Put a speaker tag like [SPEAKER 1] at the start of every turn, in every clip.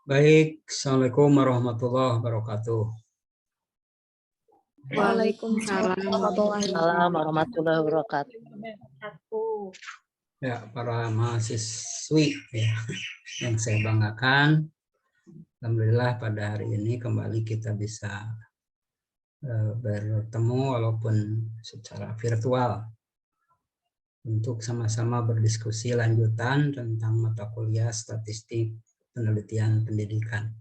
[SPEAKER 1] Baik, Assalamualaikum warahmatullahi wabarakatuh.
[SPEAKER 2] Waalaikumsalam warahmatullahi wabarakatuh.
[SPEAKER 1] Ya, para mahasiswi ya, yang saya banggakan, alhamdulillah pada hari ini kembali kita bisa bertemu walaupun secara virtual untuk sama-sama berdiskusi lanjutan tentang mata kuliah statistik penelitian pendidikan.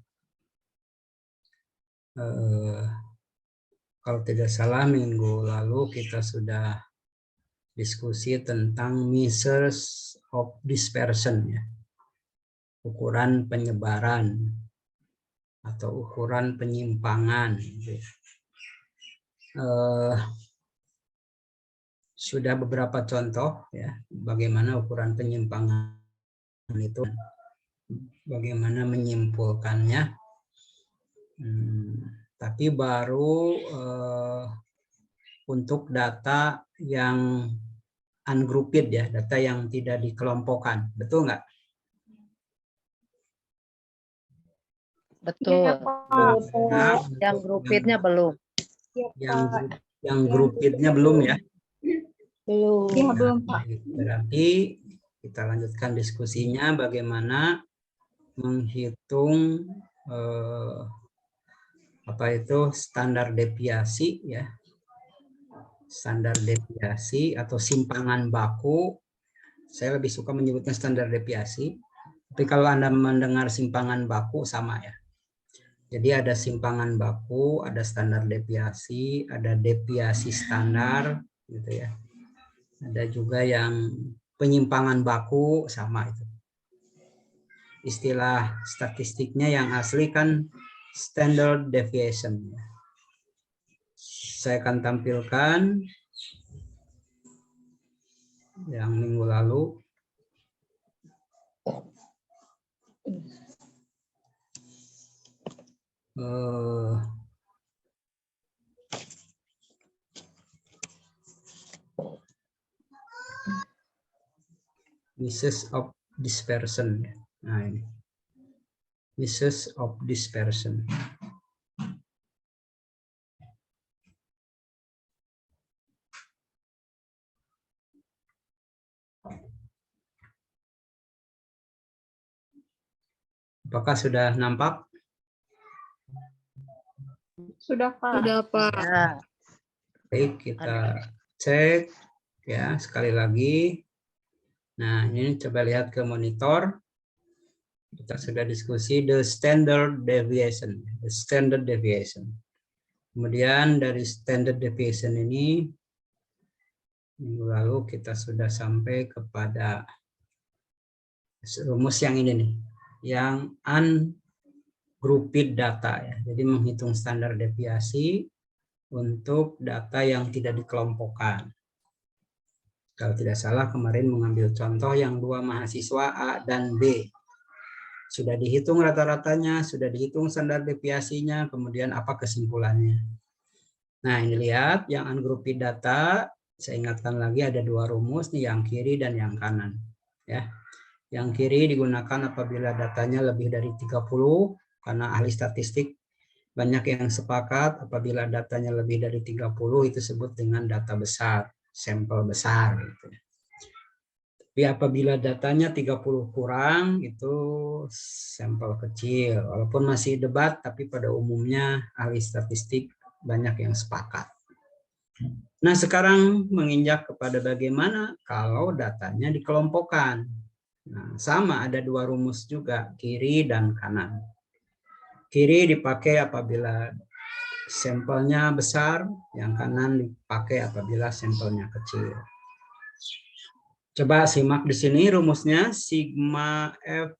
[SPEAKER 1] Kalau tidak salah minggu lalu kita sudah diskusi tentang measures of dispersion, ya, ukuran penyebaran atau ukuran penyimpangan. Sudah beberapa contoh ya bagaimana ukuran penyimpangan itu, bagaimana menyimpulkannya. Tapi baru untuk data yang ungrouped ya, data yang tidak dikelompokkan, betul nggak?
[SPEAKER 2] Betul.
[SPEAKER 1] Nah,
[SPEAKER 2] Yang groupednya belum.
[SPEAKER 1] Yang groupednya belum ya?
[SPEAKER 2] Belum.
[SPEAKER 1] Ya, belum Pak. Berarti kita lanjutkan diskusinya bagaimana menghitung standar deviasi ya, standar deviasi atau simpangan baku. Saya lebih suka menyebutnya standar deviasi, tapi kalau Anda mendengar simpangan baku sama ya. Jadi ada simpangan baku, ada standar deviasi, ada deviasi standar gitu ya. Ada juga yang penyimpangan baku sama itu. Istilah statistiknya yang asli kan standard deviation. Saya akan tampilkan yang minggu lalu. Measures of dispersion. Nah ini. Measures of dispersion. Apakah sudah nampak?
[SPEAKER 3] Sudah Pak.
[SPEAKER 2] Sudah Pak.
[SPEAKER 1] Baik, kita cek ya sekali lagi. Nah, ini coba lihat ke monitor. Kita sudah diskusi the standard deviation. The standard deviation. Kemudian dari standard deviation ini, minggu lalu kita sudah sampai kepada rumus yang ini nih. Yang ungrouped data ya. Jadi menghitung standar deviasi untuk data yang tidak dikelompokkan. Kalau tidak salah kemarin mengambil contoh yang dua mahasiswa A dan B. Sudah dihitung rata-ratanya, sudah dihitung standar deviasinya, kemudian apa kesimpulannya. Nah ini lihat yang ungrouped data, saya ingatkan lagi ada dua rumus nih, yang kiri dan yang kanan. Ya. Yang kiri digunakan apabila datanya lebih dari 30, karena ahli statistik banyak yang sepakat apabila datanya lebih dari 30 itu disebut dengan data besar, sampel besar gitu. Tapi apabila datanya 30 kurang itu sampel kecil. Walaupun masih debat tapi pada umumnya ahli statistik banyak yang sepakat. Nah, sekarang menginjak kepada bagaimana kalau datanya dikelompokkan. Nah, sama ada dua rumus juga, kiri dan kanan. Kiri dipakai apabila sampelnya besar, yang kanan dipakai apabila sampelnya kecil. Coba simak di sini rumusnya, sigma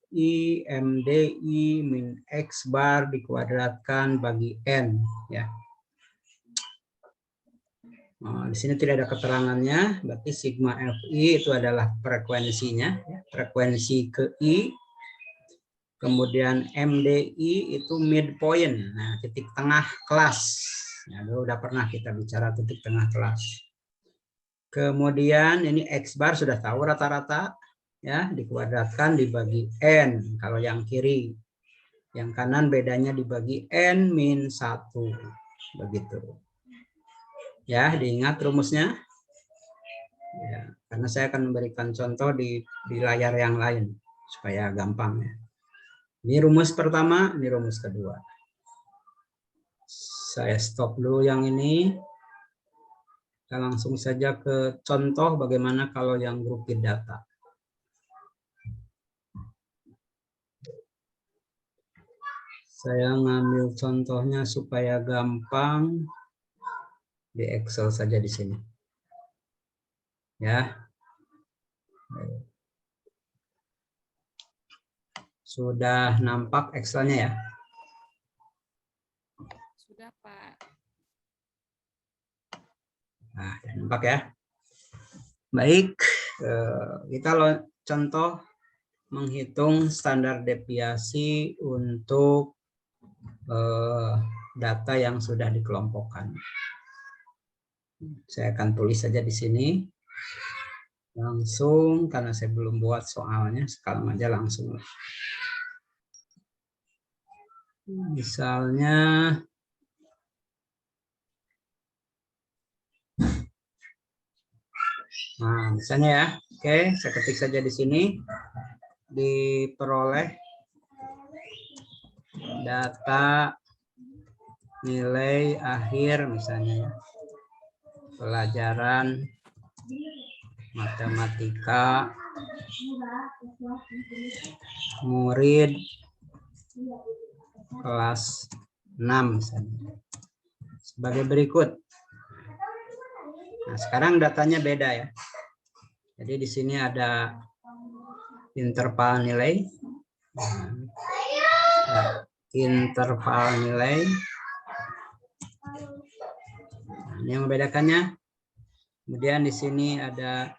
[SPEAKER 1] Fi MDI min X bar dikuadratkan bagi N ya. Nah, di sini tidak ada keterangannya, berarti sigma Fi itu adalah frekuensinya, ya, frekuensi ke I. Kemudian MDI itu midpoint, nah titik tengah kelas. Ya, udah pernah kita bicara titik tengah kelas. Kemudian ini X bar sudah tahu rata-rata, ya, dikuadratkan dibagi N kalau yang kiri. Yang kanan bedanya dibagi N-1. Begitu. Ya, diingat rumusnya. Ya, karena saya akan memberikan contoh di layar yang lain supaya gampang ya. Ini rumus pertama, ini rumus kedua. Saya stop dulu yang ini. Kita langsung saja ke contoh bagaimana kalau yang grouped data. Saya ngambil contohnya supaya gampang. Di Excel saja di sini. Ya. Sudah nampak Excel-nya ya?
[SPEAKER 3] Sudah, Pak.
[SPEAKER 1] Nah, nampak ya? Baik, kita contoh menghitung standar deviasi untuk data yang sudah dikelompokkan. Saya akan tulis saja di sini. Langsung, karena saya belum buat soalnya, sekarang aja langsung. Misalnya, nah misalnya ya, oke, saya ketik saja di sini. Diperoleh data nilai akhir misalnya ya. Pelajaran matematika murid kelas 6 misalnya. Sebagai berikut. Nah, sekarang datanya beda ya. Jadi di sini ada interval nilai. Nah, interval nilai. Nah, ini yang membedakannya. Kemudian di sini ada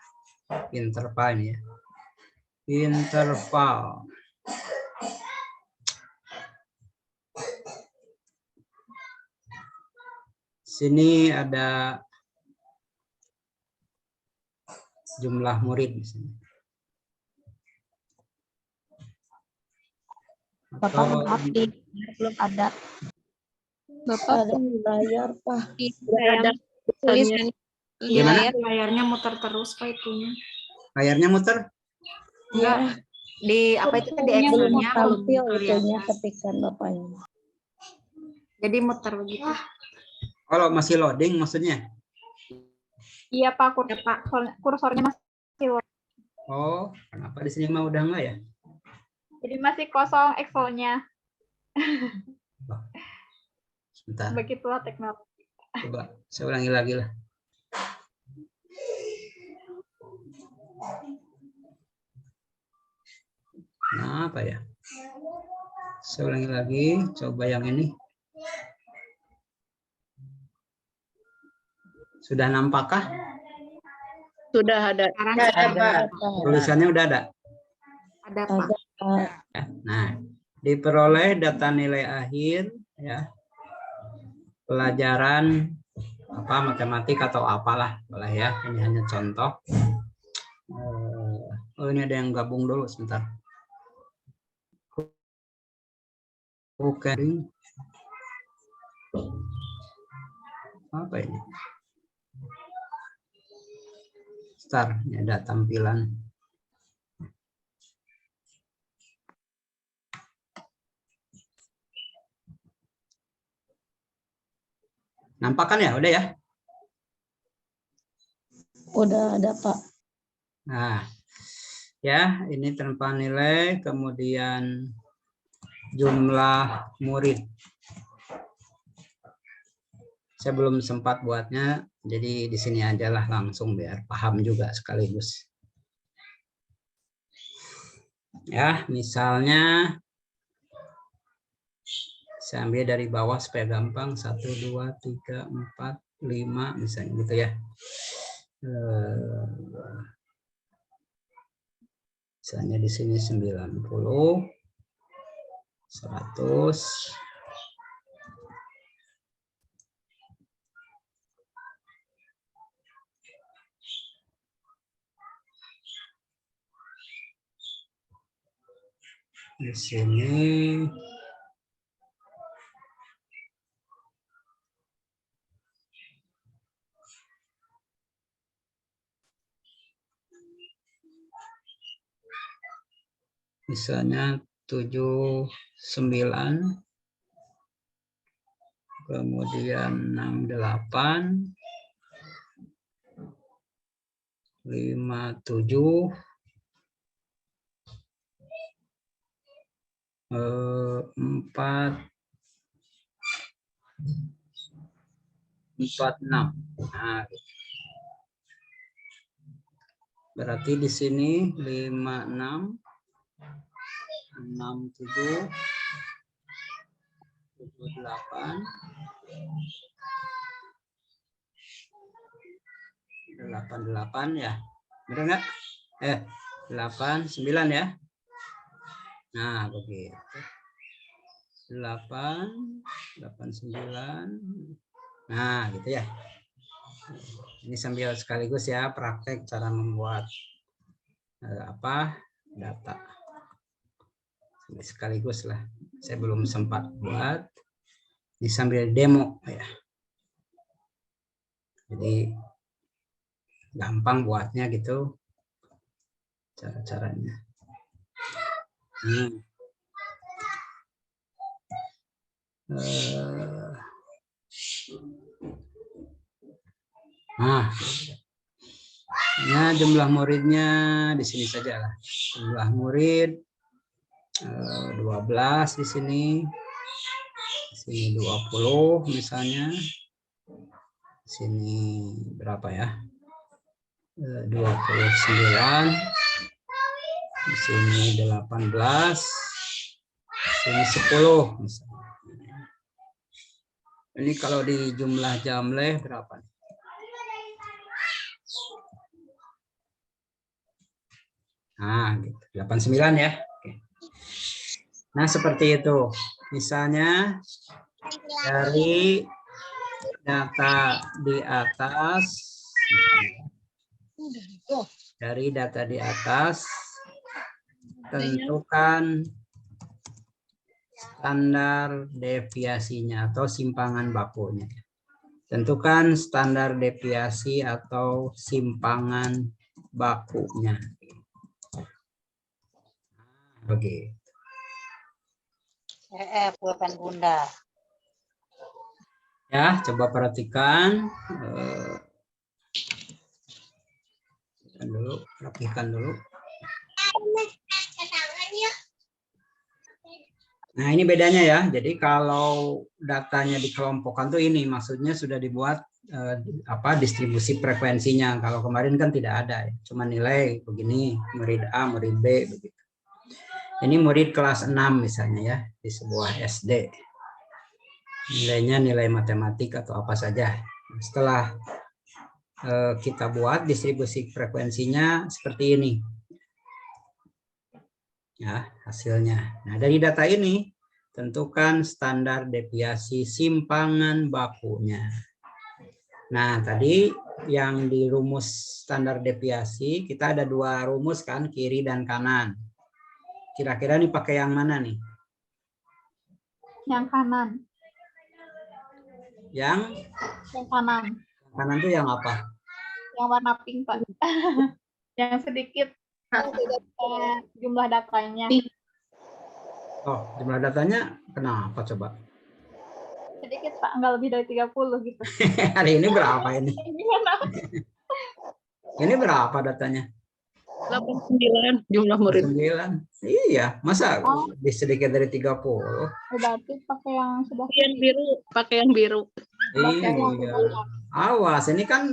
[SPEAKER 1] interval ya. Interval. Sini ada jumlah murid di sini.
[SPEAKER 4] Bapak maaf di belum ada.
[SPEAKER 3] Bapak
[SPEAKER 2] Ada layar, Pak.
[SPEAKER 4] Ada tulisan
[SPEAKER 3] Iya,
[SPEAKER 1] Gimana?
[SPEAKER 3] layarnya muter terus, Pak, itunya.
[SPEAKER 1] Layarnya muter?
[SPEAKER 3] Enggak. Di apa itu di
[SPEAKER 4] Belum
[SPEAKER 3] Excel-nya
[SPEAKER 2] Tampil itunya
[SPEAKER 3] kelihatan.
[SPEAKER 2] ketikan Bapaknya.
[SPEAKER 3] Jadi muter begitu.
[SPEAKER 1] Kalau masih loading maksudnya?
[SPEAKER 4] Iya Pak, kursornya masih
[SPEAKER 1] Oh, kenapa di sini mah udah enggak ya?
[SPEAKER 4] jadi masih kosong Excel-nya.
[SPEAKER 1] Sebentar,
[SPEAKER 4] Begitulah teknologi.
[SPEAKER 1] coba saya ulangi lagi lah. Nah, apa ya? Saya ulangi lagi, coba yang ini. Sudah nampakkah?
[SPEAKER 2] Sudah ada.
[SPEAKER 3] Sekarang
[SPEAKER 2] Ada,
[SPEAKER 1] Tulisannya udah ada?
[SPEAKER 3] ada, Pak.
[SPEAKER 1] Ya. Nah, diperoleh data nilai akhir ya. Pelajaran apa matematik atau apalah boleh ya. Ini hanya contoh. Oh, ini ada yang gabung dulu sebentar. Oke. Apa ini? Start, ini ada tampilan. Nampak kan ya? Udah ya?
[SPEAKER 2] Udah ada, Pak.
[SPEAKER 1] Nah, ya ini tanpa nilai, kemudian jumlah murid. Saya belum sempat buatnya, jadi di sini aja lah langsung biar paham juga sekaligus. Ya, misalnya saya ambil dari bawah supaya gampang. 1, 2, 3, 4, 5 misalnya gitu ya. Misalnya di sini 90, 100. Di sini Misalnya 79, kemudian 68, 57, 4, 46. Nah, berarti di sini 56, 67, 78, 88 ya. Benar nggak? 89 ya. Nah, begitu. 8, 89. Nah, gitu ya. Ini sambil sekaligus ya praktek cara membuat data. Sekaligus lah. Saya belum sempat buat. Ini sambil demo ya. Jadi gampang buatnya gitu. Cara-caranya. Nah, jumlah muridnya di sini saja lah. Jumlah murid 12 di sini. Di sini 20 misalnya. Di sini berapa ya? 29. Di sini 18. Di sini 10 misalnya. Ini kalau di jumlah jamleh berapa? Nah, gitu. 89 ya. Oke. Nah, seperti itu. Misalnya dari data di atas, tentukan standar deviasinya atau simpangan bakunya. Tentukan standar deviasi atau simpangan bakunya. Oke.
[SPEAKER 5] Pulpen Bunda.
[SPEAKER 1] Ya, coba perhatikan. Rapikan dulu. Nah, ini bedanya ya. Jadi kalau datanya dikelompokkan tuh ini maksudnya sudah dibuat distribusi frekuensinya. Kalau kemarin kan tidak ada, cuma nilai begini, murid A, murid B begitu. Ini murid kelas 6 misalnya ya di sebuah SD. Nilainya nilai matematik atau apa saja. Setelah kita buat distribusi frekuensinya seperti ini. Ya, hasilnya. Nah, dari data ini tentukan standar deviasi simpangan bakunya. Nah, tadi yang di rumus standar deviasi kita ada dua rumus kan, kiri dan kanan. Kira-kira nih pakai yang mana nih?
[SPEAKER 4] Yang kanan.
[SPEAKER 1] Yang
[SPEAKER 4] kanan.
[SPEAKER 1] Kanan tuh yang apa?
[SPEAKER 4] Yang warna pink, Pak. Yang sedikit jumlah datanya.
[SPEAKER 1] Oh, jumlah datanya kenapa coba?
[SPEAKER 4] Sedikit, Pak, nggak lebih dari 30 gitu.
[SPEAKER 1] Hari ini berapa ini?
[SPEAKER 4] Gimana?
[SPEAKER 1] Ini berapa datanya?
[SPEAKER 2] 89 jumlah murid.
[SPEAKER 1] 9. Iya, masa sedikit dari 30?
[SPEAKER 4] Berarti pakai yang sudah
[SPEAKER 2] Pakaian biru.
[SPEAKER 1] Iya. Awas, ini kan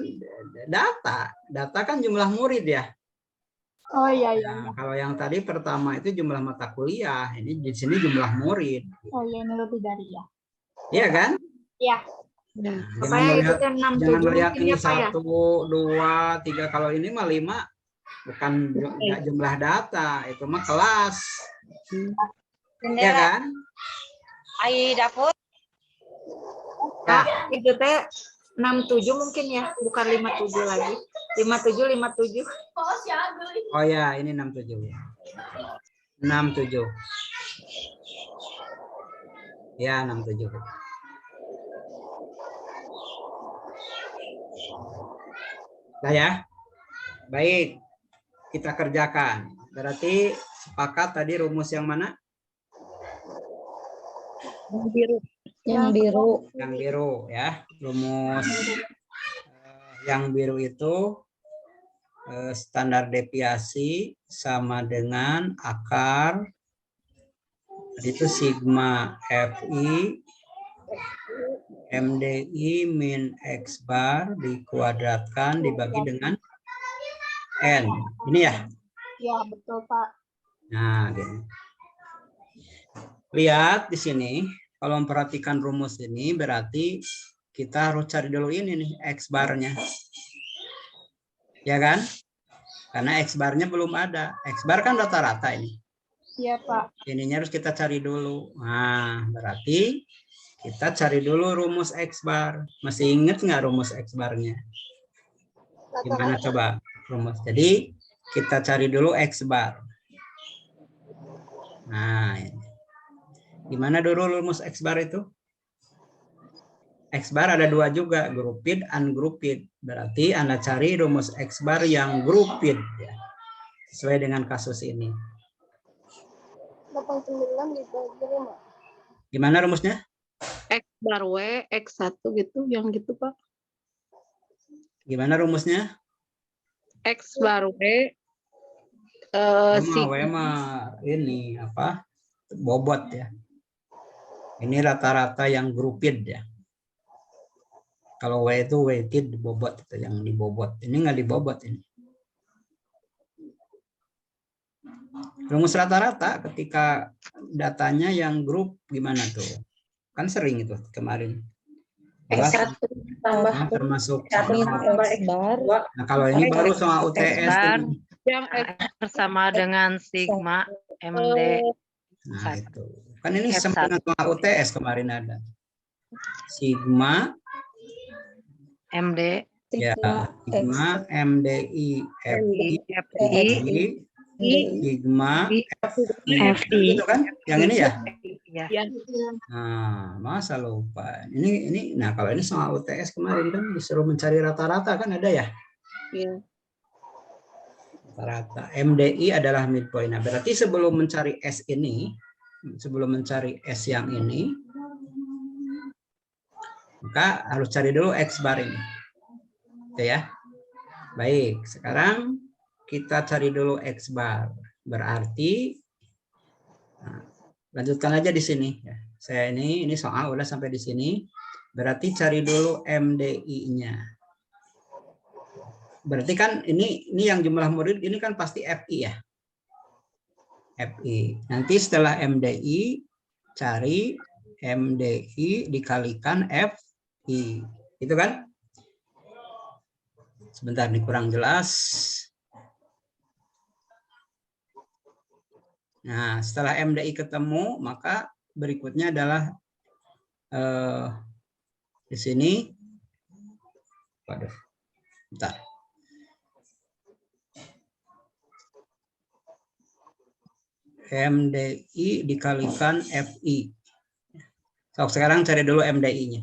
[SPEAKER 1] data. Data kan jumlah murid ya.
[SPEAKER 4] Oh iya.
[SPEAKER 1] Nah, kalau yang tadi pertama itu jumlah mata kuliah, ini di sini jumlah murid.
[SPEAKER 4] Oh iya, ini lebih dari ya.
[SPEAKER 1] Iya kan?
[SPEAKER 4] Iya.
[SPEAKER 1] Nah,
[SPEAKER 3] Jangan
[SPEAKER 1] jangan melihat ini 1, 2, 3. Kalau ini mah 5. Bukan jumlah data, itu mah kelas. Iya kan?
[SPEAKER 5] Ai dapur.
[SPEAKER 3] Nah, itu teh 67 mungkin ya, bukan 57 lagi. 57.
[SPEAKER 1] Oh ya, ini 67. 67. Ya, 67. Nah ya. Baik. Kita kerjakan. Berarti sepakat tadi rumus yang mana?
[SPEAKER 2] Yang biru.
[SPEAKER 4] Yang biru.
[SPEAKER 1] Yang biru ya. Rumus yang biru itu standar deviasi sama dengan akar itu sigma Fi MDI min X bar dikuadratkan dibagi dengan N. Ini ya?
[SPEAKER 4] Ya, betul, Pak.
[SPEAKER 1] Nah, gini. Lihat di sini, kalau memperhatikan rumus ini berarti kita harus cari dulu ini nih X barnya. Ya kan? Karena X barnya belum ada. X bar kan rata-rata ini.
[SPEAKER 4] Iya, Pak.
[SPEAKER 1] Ininya harus kita cari dulu. Nah, berarti kita cari dulu rumus X bar. Masih ingat nggak rumus X barnya? Gimana coba rumus? Jadi kita cari dulu X bar. Nah, ini. Gimana dulu rumus X bar itu? X bar ada dua juga, grouped, ungrouped. Berarti Anda cari rumus X bar yang grouped. Ya. Sesuai dengan kasus ini.
[SPEAKER 4] 89 dibagi 5.
[SPEAKER 1] Gimana rumusnya?
[SPEAKER 2] X bar W, X1 gitu, yang gitu, Pak.
[SPEAKER 1] Gimana rumusnya?
[SPEAKER 2] X bar W,
[SPEAKER 1] Ini apa? Bobot ya. Ini rata-rata yang grouped ya. Kalau W itu weighted, bobot itu yang dibobot. Ini nggak dibobot ini. Rumus rata-rata ketika datanya yang grup gimana tuh? Kan sering itu kemarin.
[SPEAKER 5] X1 tambah
[SPEAKER 1] Termasuk.
[SPEAKER 4] X bar.
[SPEAKER 1] Nah kalau ini baru soal UTS.
[SPEAKER 6] bar.
[SPEAKER 2] Yang X
[SPEAKER 6] Bersama dengan sigma MD.
[SPEAKER 1] Nah itu. Kan ini
[SPEAKER 6] F1.
[SPEAKER 1] sama dengan soal UTS kemarin ada. Sigma
[SPEAKER 6] MD
[SPEAKER 1] ya, sigma MDI FI sigma
[SPEAKER 6] FI.
[SPEAKER 1] itu kan yang ini ya.
[SPEAKER 2] ya.
[SPEAKER 1] Nah, masa lupa. Ini nah kalau ini soal UTS kemarin kan disuruh mencari rata-rata kan ada ya?
[SPEAKER 2] Iya.
[SPEAKER 1] Rata-rata. MDI adalah midpoint. Nah, berarti sebelum mencari S ini, sebelum mencari S yang ini, maka harus cari dulu X bar ini. Oke ya. Baik, sekarang kita cari dulu X bar. Berarti nah, lanjutkan aja di sini ya. Saya ini soal udah sampai di sini. Berarti cari dulu MDI-nya. Berarti kan ini yang jumlah murid ini kan pasti FI ya. FI. Nanti setelah MDI cari MDI dikalikan FI. Itu kan? Sebentar nih kurang jelas. Nah, setelah MDI ketemu, maka berikutnya adalah di sini. Waduh, bentar. MDI dikalikan FI. So, sekarang cari dulu MDI-nya.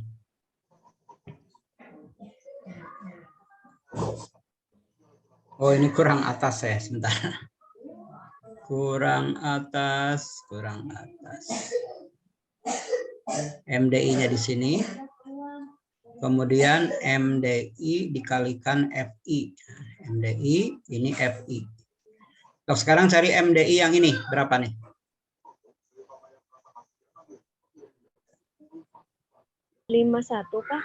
[SPEAKER 1] Oh, ini kurang atas ya, sebentar. Kurang atas. MDI-nya di sini. Kemudian MDI dikalikan FI. MDI, ini FI. So, sekarang cari MDI yang ini, berapa nih?
[SPEAKER 4] Kak.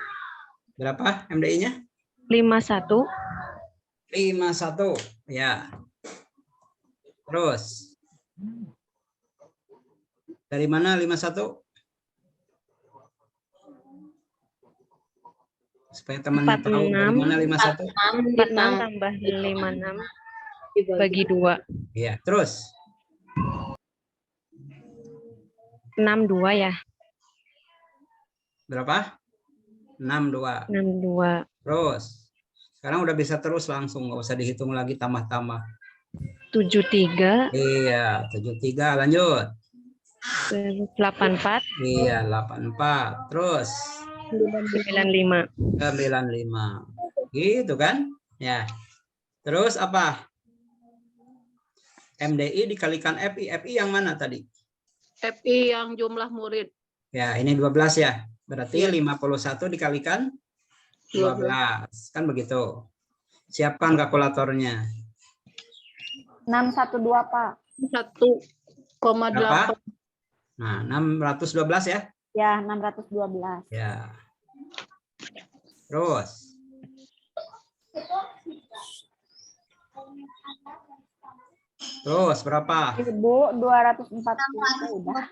[SPEAKER 1] Berapa MDI-nya?
[SPEAKER 4] 51.
[SPEAKER 1] 51, ya. Terus. Dari mana 51? Supaya teman tahu dari mana 51.
[SPEAKER 4] 46 tambah 56
[SPEAKER 6] bagi 2.
[SPEAKER 1] Iya, terus.
[SPEAKER 4] 62 ya.
[SPEAKER 1] Berapa? 62.
[SPEAKER 4] 62.
[SPEAKER 1] Terus. Sekarang udah bisa terus langsung, nggak usah dihitung lagi tambah-tambah.
[SPEAKER 4] 73.
[SPEAKER 1] Iya, 73. Lanjut.
[SPEAKER 4] 84.
[SPEAKER 1] Iya, 84. Terus
[SPEAKER 4] 95.
[SPEAKER 1] 95. Gitu kan? Ya. Terus apa? MDI dikalikan FI. FI yang mana tadi?
[SPEAKER 2] FI yang jumlah murid.
[SPEAKER 1] Ya, ini 12 ya. Berarti
[SPEAKER 2] Ya.
[SPEAKER 1] 51 dikalikan 12. Kan begitu. Siapkan kalkulatornya.
[SPEAKER 3] 612, Pak.
[SPEAKER 2] 1,8.
[SPEAKER 1] Nah, 612 ya.
[SPEAKER 3] Ya, 612.
[SPEAKER 1] Ya. Terus. Terus berapa?
[SPEAKER 3] 1240 udah.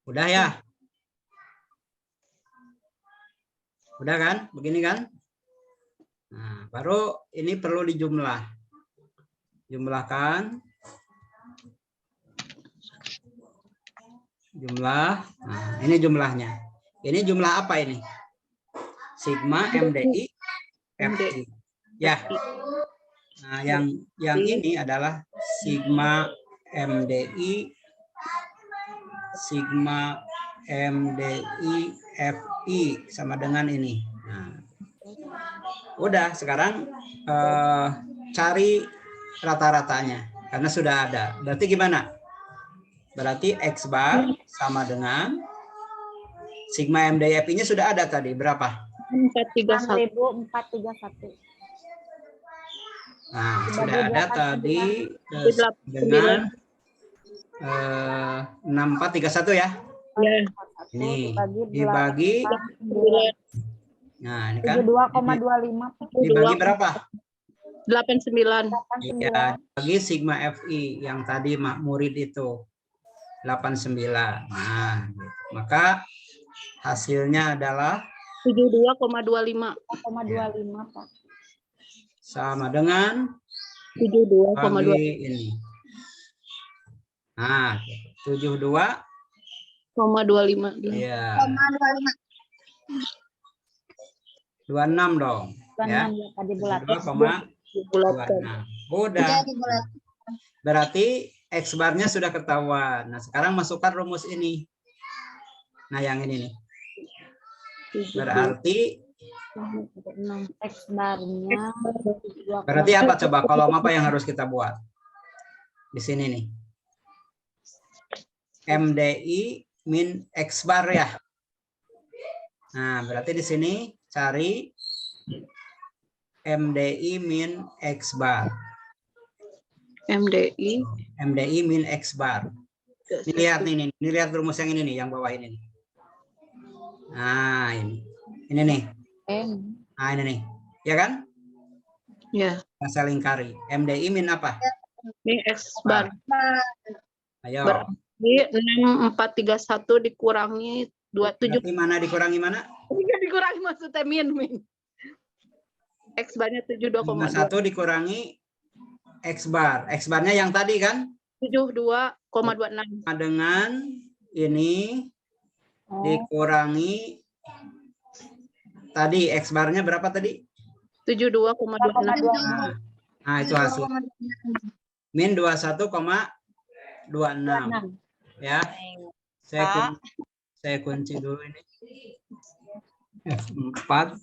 [SPEAKER 1] Udah ya? Udah kan? Begini kan? Nah, baru ini perlu dijumlah. Jumlahkan. Jumlah. Nah, ini jumlahnya. Ini jumlah apa ini? Sigma MDI FI. Ya. Nah, yang ini adalah sigma MDI FI sama dengan ini. Nah, udah sekarang cari rata-ratanya karena sudah ada. Berarti gimana? Berarti X bar sama dengan sigma MDI FI-nya sudah ada tadi. Berapa?
[SPEAKER 2] 431.
[SPEAKER 3] 6431.
[SPEAKER 1] Nah,
[SPEAKER 3] Dibagi
[SPEAKER 1] sudah ada
[SPEAKER 3] 8,
[SPEAKER 1] tadi
[SPEAKER 2] 9.
[SPEAKER 1] dengan 6431 ya.
[SPEAKER 2] Ya.
[SPEAKER 1] Ini
[SPEAKER 3] dibagi
[SPEAKER 1] dibagi. Nah, ini kan
[SPEAKER 3] 72,25, Pak.
[SPEAKER 1] dibagi berapa?
[SPEAKER 2] 89.
[SPEAKER 1] Ya, dibagi sigma FI yang tadi murid itu 89. Nah, gitu. Maka hasilnya adalah
[SPEAKER 2] 72,25.
[SPEAKER 3] 0,25, Pak.
[SPEAKER 1] sama dengan
[SPEAKER 2] 72,25.
[SPEAKER 1] bagi ini. Nah, 72.
[SPEAKER 2] 0,25.
[SPEAKER 1] Iya. 26 dong. Ya.
[SPEAKER 3] 26 ya, tadi bulat.
[SPEAKER 1] 2,26. Udah. Berarti X barnya sudah ketahuan. Nah, sekarang masukkan rumus ini. Nah, yang ini nih. Berarti
[SPEAKER 3] X barnya
[SPEAKER 1] berarti apa coba? Kolom apa yang harus kita buat? Di sini nih. MDI min X bar ya. Nah, berarti di sini cari MDI min X bar.
[SPEAKER 2] MDI.
[SPEAKER 1] MDI min X bar. Ini lihat nih, ini lihat rumus yang ini nih, yang bawah ini nih. Nah, ini nih.
[SPEAKER 3] M.
[SPEAKER 1] Nah, ini nih. Ya kan?
[SPEAKER 2] Ya.
[SPEAKER 1] Yang saya lingkari. MDI min apa?
[SPEAKER 2] Ini X bar.
[SPEAKER 1] Ayo.
[SPEAKER 2] Berarti 6431 dikurangi 27.
[SPEAKER 1] Berarti mana dikurangi mana?
[SPEAKER 2] Dikurangi maksudnya min. X barnya 72,2.
[SPEAKER 1] 1 dikurangi X bar. X barnya yang tadi kan?
[SPEAKER 2] 72,26.
[SPEAKER 1] Dengan ini dikurangi tadi X barnya berapa tadi?
[SPEAKER 2] 72,26.
[SPEAKER 1] Nah, itu hasil. Min 21,26. Ya. Saya kunci dulu ini. F4.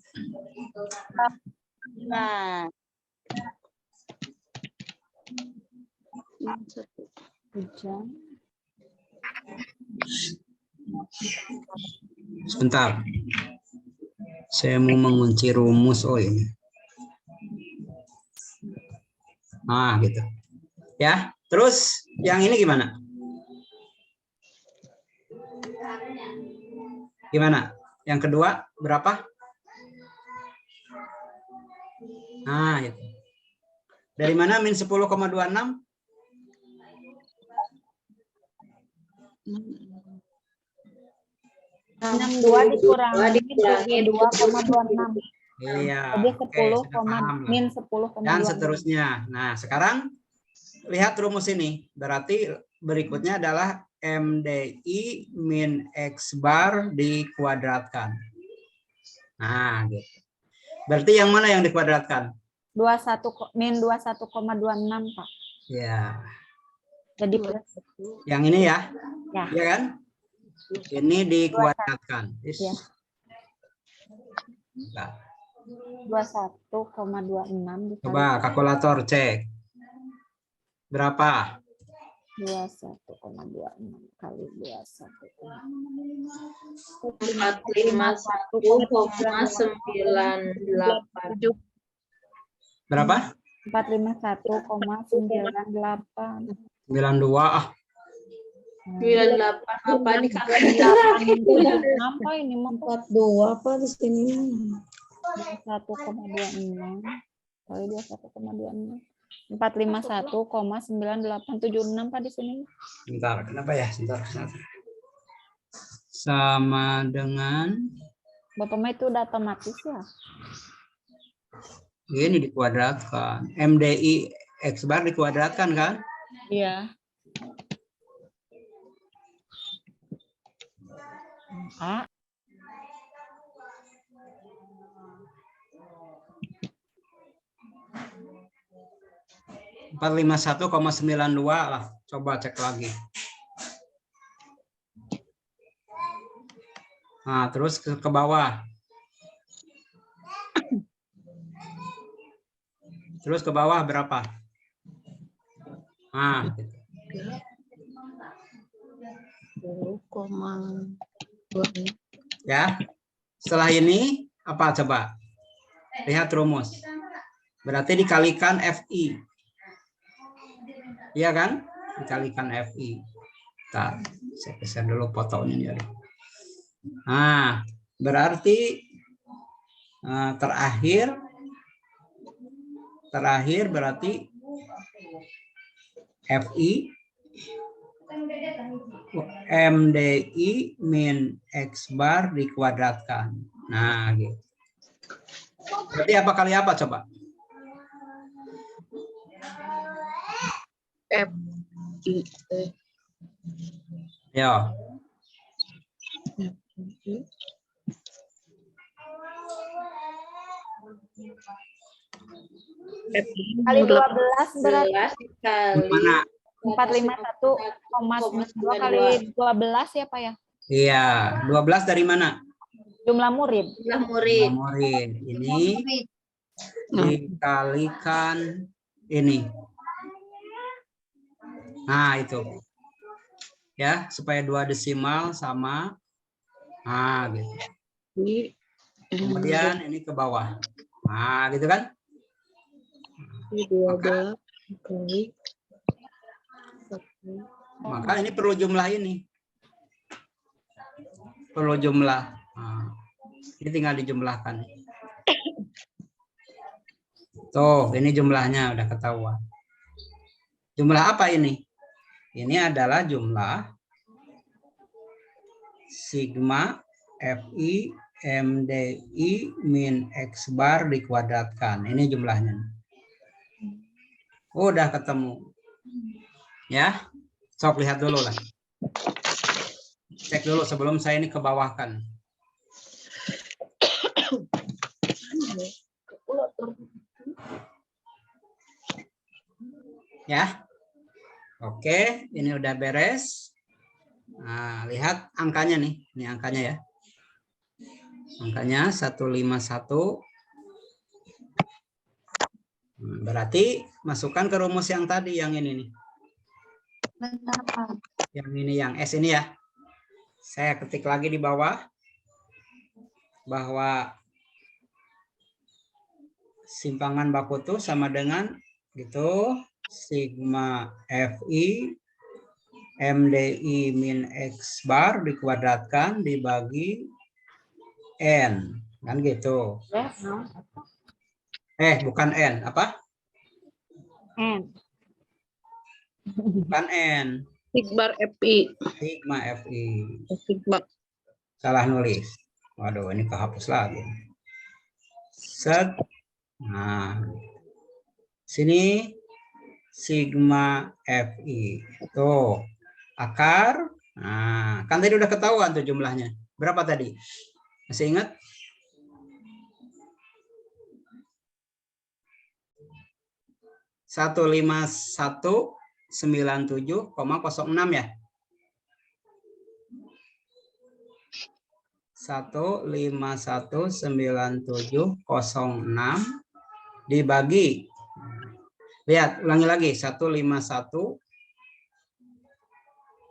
[SPEAKER 5] Nah,
[SPEAKER 1] Sebentar. Saya mau mengunci rumus. Oh, ini. Nah, gitu. Ya, terus yang ini gimana? Gimana? Yang kedua berapa? Nah, itu. Dari mana min 10,26?
[SPEAKER 3] 62 dikurangi 2,26.
[SPEAKER 1] Iya.
[SPEAKER 3] Jadi
[SPEAKER 1] Oke, sudah paham lah.
[SPEAKER 3] min 10,26.
[SPEAKER 1] Dan seterusnya. Nah, sekarang lihat rumus ini. Berarti berikutnya adalah MDI min X bar dikuadratkan. Nah, gitu. Berarti yang mana yang dikuadratkan?
[SPEAKER 3] 21 min 21,26, Pak.
[SPEAKER 1] Ya.
[SPEAKER 3] Jadi plus.
[SPEAKER 1] Yang ini ya?
[SPEAKER 3] Ya.
[SPEAKER 1] Iya kan? Ini dikuadratkan.
[SPEAKER 3] Ya. 21,26.
[SPEAKER 1] Coba kalkulator cek. Berapa?
[SPEAKER 3] 21,26 kali
[SPEAKER 5] 451,98.
[SPEAKER 1] Berapa?
[SPEAKER 3] 451,98.
[SPEAKER 1] 92 ah.
[SPEAKER 5] 98 apa di kakak?
[SPEAKER 3] 8,76 Pak, ini mah
[SPEAKER 7] 42 apa di sini?
[SPEAKER 3] 21,26 kali 21,26. 451,9876 Pak di sini.
[SPEAKER 1] Bentar, kenapa ya? Bentar. Sama dengan
[SPEAKER 3] Bapak mah itu udah otomatis ya.
[SPEAKER 1] ini dikuadratkan. MDI X bar dikuadratkan kan?
[SPEAKER 3] Iya. A.
[SPEAKER 1] Empat lima 451,92 lah. Coba cek lagi. Nah, terus ke bawah. Terus ke bawah berapa? Nah, gitu.
[SPEAKER 2] 10,2.
[SPEAKER 1] Ya. Setelah ini apa coba? Lihat rumus. Berarti dikalikan FI. Iya kan? Dikalikan FI. Bentar, saya geser dulu fotonya. Nah, berarti terakhir berarti FI MDI min X bar dikuadratkan. Nah, gitu. Berarti apa kali apa coba?
[SPEAKER 2] FI.
[SPEAKER 1] Yo.
[SPEAKER 3] Kali 12 berarti
[SPEAKER 5] 11 kali
[SPEAKER 1] Mana?
[SPEAKER 3] 451,92 kali 12 ya Pak ya.
[SPEAKER 1] Iya, 12 dari mana?
[SPEAKER 3] Jumlah murid.
[SPEAKER 5] jumlah murid.
[SPEAKER 1] Murid. Ini dikalikan ini. Nah, itu. Ya, supaya 2 desimal sama. Nah, gitu. Kemudian ini ke bawah. Nah, gitu kan?
[SPEAKER 2] 12 kali.
[SPEAKER 1] Maka ini perlu jumlah ini. Perlu jumlah. Nah, ini tinggal dijumlahkan. Tuh, ini jumlahnya udah ketahuan. Jumlah apa ini? Ini adalah jumlah sigma FI MDI min X bar dikuadratkan. Ini jumlahnya. Udah ketemu. Ya, sok lihat dulu lah. Cek dulu sebelum saya ini ke bawahkan. Ya. Oke, ini udah beres. Nah, lihat angkanya nih. Ini angkanya ya. Angkanya 151. Berarti masukkan ke rumus yang tadi, yang ini nih. Yang ini, yang S ini ya. Saya ketik lagi di bawah bahwa simpangan baku tuh sama dengan gitu sigma FI MDI min X bar dikuadratkan dibagi N. Kan gitu. Bukan N, apa?
[SPEAKER 3] N.
[SPEAKER 1] Bukan N.
[SPEAKER 2] Sigma FI.
[SPEAKER 1] Sigma FI.
[SPEAKER 2] Sigma.
[SPEAKER 1] Salah nulis. Waduh, ini kehapus lagi. Set. Nah. Sini sigma FI. Tuh. Akar. Nah, kan tadi udah ketahuan tuh jumlahnya. Berapa tadi? Masih ingat? Satu 15197,06 ya. 1519706 dibagi. Lihat, ulangi lagi. 151.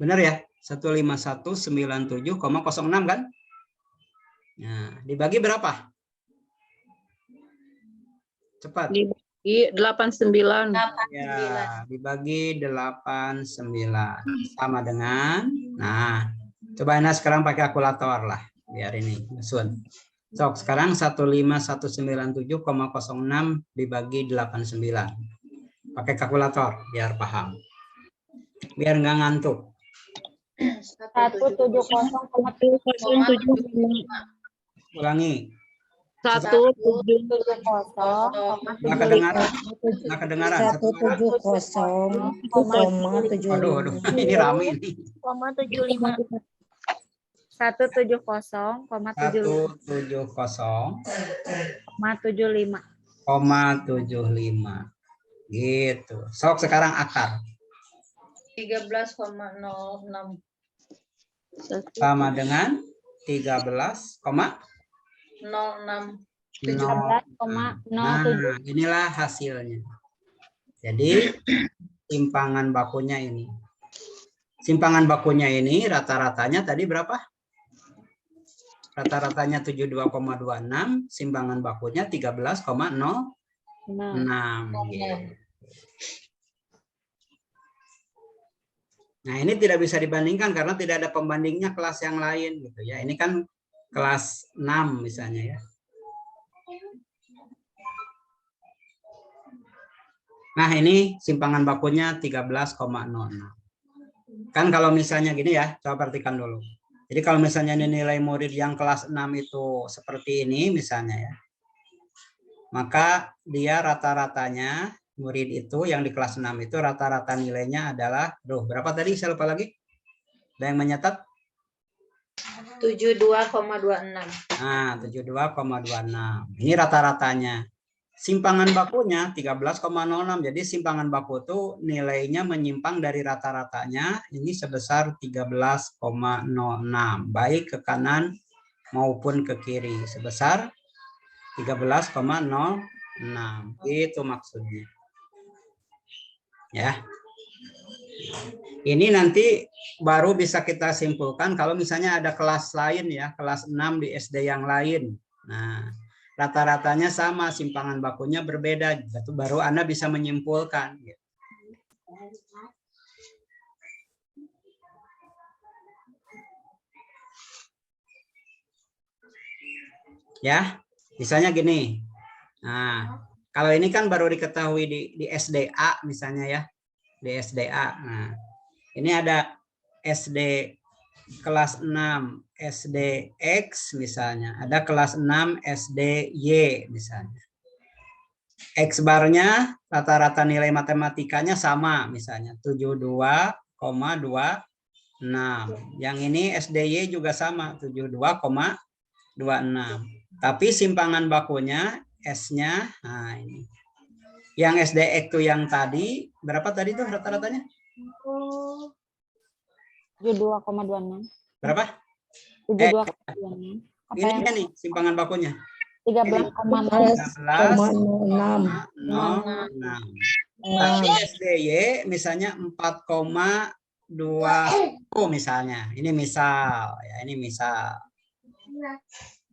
[SPEAKER 1] Benar ya? 15197,06 kan? Nah, dibagi berapa? Cepat.
[SPEAKER 2] Dibagi 89.
[SPEAKER 1] Ya, dibagi 89. Sama dengan, nah, coba Anda sekarang pakai kalkulator lah. Biar ini, Sun. Sok, sekarang 15197,06 dibagi 89. Pakai kalkulator, biar paham. Biar nggak ngantuk.
[SPEAKER 3] 170,7
[SPEAKER 1] Ulangi.
[SPEAKER 2] 170.
[SPEAKER 1] Nggak kedengaran. Nggak kedengaran.
[SPEAKER 7] 170,75.
[SPEAKER 1] Aduh, ini rame ini.
[SPEAKER 3] 170,75.
[SPEAKER 1] 170,75. Gitu. Sok sekarang akar.
[SPEAKER 5] 13,06.
[SPEAKER 1] Sama dengan 13,06.
[SPEAKER 5] 06.
[SPEAKER 1] Nah, inilah hasilnya. Jadi simpangan bakunya ini. Simpangan bakunya ini rata-ratanya tadi berapa? Rata-ratanya 72,26, simpangan bakunya 13,06. Nah, ini tidak bisa dibandingkan karena tidak ada pembandingnya kelas yang lain gitu ya. Ini kan kelas 6 misalnya ya. Nah, ini simpangan bakunya 13,06. Kan kalau misalnya gini ya, coba perhatikan dulu. Jadi kalau misalnya nilai murid yang kelas 6 itu seperti ini misalnya ya. Maka dia rata-ratanya murid itu yang di kelas 6 itu rata-rata nilainya adalah, berapa tadi saya lupa lagi? Ada yang menyatat?
[SPEAKER 5] 72,26.
[SPEAKER 1] Nah, 72,26. Ini rata-ratanya. Simpangan bakunya 13,06. Jadi simpangan baku itu nilainya menyimpang dari rata-ratanya ini sebesar 13,06. Baik ke kanan maupun ke kiri. Sebesar 13,06. Itu maksudnya. Ya. Ini nanti baru bisa kita simpulkan kalau misalnya ada kelas lain ya, kelas 6 di SD yang lain. Nah, rata-ratanya sama, simpangan bakunya berbeda. Itu baru Anda bisa menyimpulkan. Ya, misalnya gini. Nah, kalau ini kan baru diketahui di SDA misalnya ya. Di SDA. Nah, ini ada SD kelas 6 SDX misalnya. Ada kelas 6 SDY misalnya. X barnya rata-rata nilai matematikanya sama misalnya 72,26. Yang ini SDY juga sama 72,26. Tapi simpangan bakunya S-nya, nah ini. Yang SDX itu yang tadi, berapa tadi tuh rata-ratanya?
[SPEAKER 3] 72,26.
[SPEAKER 1] Berapa?
[SPEAKER 3] 72,26. Apa
[SPEAKER 1] Ini
[SPEAKER 3] yang
[SPEAKER 1] nih simpangan bakunya.
[SPEAKER 3] 13,06.
[SPEAKER 1] 13,06. Tapi SDY misalnya 4,2 misalnya. Ini misal ya, ini misal.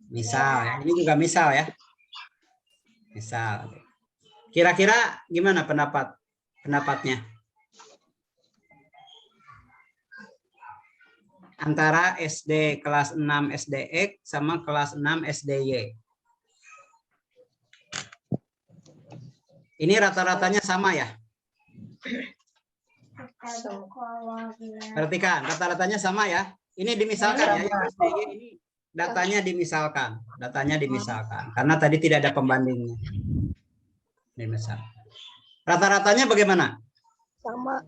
[SPEAKER 1] Misal ya, ini juga misal ya. Misal. Kira-kira gimana pendapatnya? Antara SD kelas 6 SDX sama kelas 6 SDY. Ini rata-ratanya sama ya? Perhatikan, rata-ratanya sama ya? Ini dimisalkan ya, yang SDY ini datanya dimisalkan. Datanya dimisalkan. Karena tadi tidak ada pembandingnya. Dimisal. Rata-ratanya bagaimana? Sama.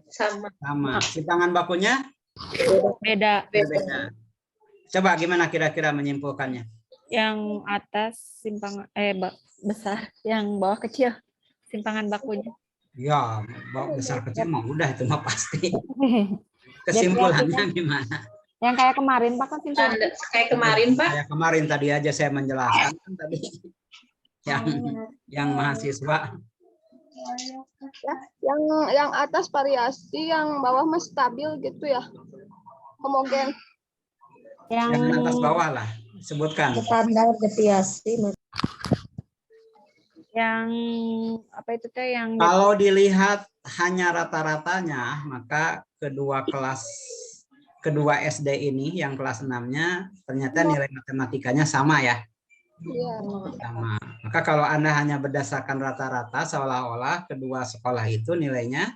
[SPEAKER 1] Simpangan bakunya?
[SPEAKER 3] Beda.
[SPEAKER 1] Berbeda. Coba gimana kira-kira menyimpulkannya?
[SPEAKER 3] Yang atas simpangan besar, yang bawah kecil simpangan bakunya.
[SPEAKER 1] Ya, besar kecil mah udah itu mah pasti. Kesimpulannya gimana?
[SPEAKER 3] Yang kayak kemarin Pak kan simpangan.
[SPEAKER 5] Kayak kemarin, Pak.
[SPEAKER 1] Kayak kemarin tadi aja saya menjelaskan kan tadi yang mahasiswa
[SPEAKER 7] Yang atas variasi, yang bawah mah stabil gitu ya. Homogen.
[SPEAKER 1] Yang atas bawah lah, sebutkan.
[SPEAKER 8] Standar deviasi.
[SPEAKER 3] Yang apa itu teh yang
[SPEAKER 1] Kalau dilihat hanya rata-ratanya, maka kedua SD ini yang kelas 6-nya ternyata nilai matematikanya sama ya.
[SPEAKER 7] Iya.
[SPEAKER 1] Sama. Maka kalau Anda hanya berdasarkan rata-rata, seolah-olah kedua sekolah itu nilainya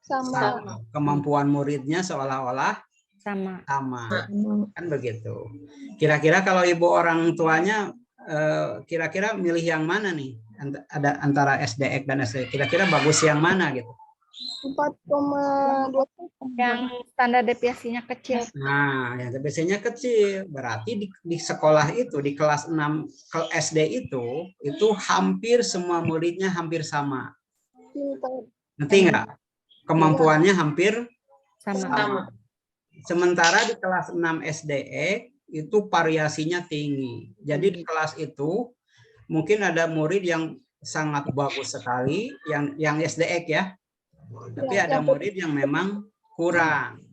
[SPEAKER 7] Sama.
[SPEAKER 1] kemampuan muridnya seolah-olah
[SPEAKER 3] sama.
[SPEAKER 1] Kan begitu. Kira-kira kalau ibu orang tuanya kira-kira milih yang mana nih? Ada antara SDX dan SD. Kira-kira bagus yang mana gitu?
[SPEAKER 7] 4,2.
[SPEAKER 3] Yang standar deviasinya kecil.
[SPEAKER 1] Nah, yang deviasinya kecil. Berarti di sekolah itu, di kelas 6 ke SD itu hampir semua muridnya hampir sama. Ngerti nggak? Kemampuannya hampir sama. Sementara di kelas 6 SDE itu variasinya tinggi. Jadi di kelas itu mungkin ada murid yang sangat bagus sekali, yang SDE ya. Tapi ada murid yang memang kurang.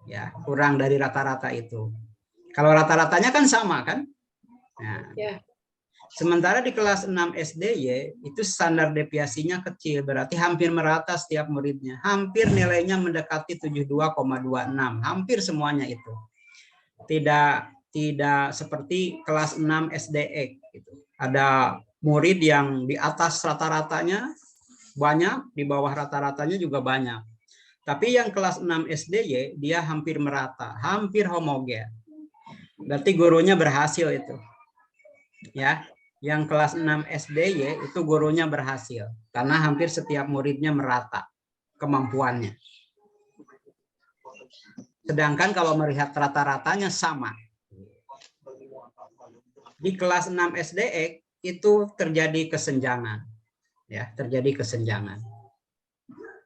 [SPEAKER 1] Ya, kurang dari rata-rata itu. Kalau rata-ratanya kan sama kan? Nah, sementara di kelas 6 SDY itu standar deviasinya kecil, berarti hampir merata setiap muridnya. Hampir nilainya mendekati 72,26, hampir semuanya itu. Tidak seperti kelas 6 SDX gitu. Ada murid yang di atas rata-ratanya banyak, di bawah rata-ratanya juga banyak. Tapi yang kelas 6 SDY dia hampir merata, hampir homogen. Berarti gurunya berhasil itu. Ya. Yang kelas 6 SDY itu gurunya berhasil karena hampir setiap muridnya merata kemampuannya. Sedangkan kalau melihat rata-ratanya sama. Di kelas 6 SDX itu terjadi kesenjangan. Ya, terjadi kesenjangan.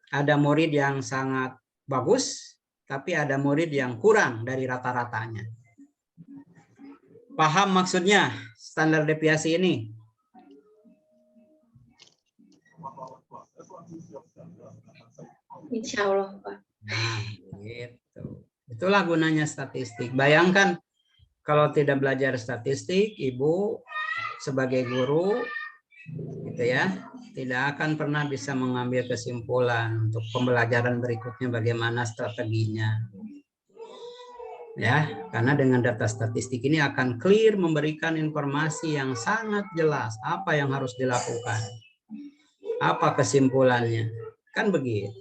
[SPEAKER 1] Ada murid yang sangat bagus, tapi ada murid yang kurang dari rata-ratanya. Paham maksudnya standar deviasi ini?
[SPEAKER 5] Insya Allah, Pak.
[SPEAKER 1] Nah, gitu. Itulah gunanya statistik. Bayangkan kalau tidak belajar statistik, Ibu sebagai guru gitu ya, tidak akan pernah bisa mengambil kesimpulan untuk pembelajaran berikutnya bagaimana strateginya. Ya, karena dengan data statistik ini akan clear memberikan informasi yang sangat jelas apa yang harus dilakukan. Apa kesimpulannya? Kan begitu.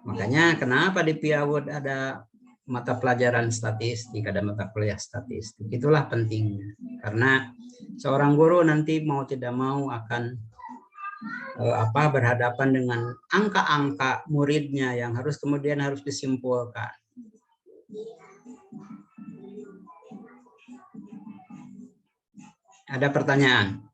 [SPEAKER 1] Makanya kenapa di PIAWOOD ada mata pelajaran statistik, ada mata kuliah statistik. Itulah pentingnya. Karena seorang guru nanti mau tidak mau akan berhadapan dengan angka-angka muridnya yang kemudian harus disimpulkan. Ada pertanyaan?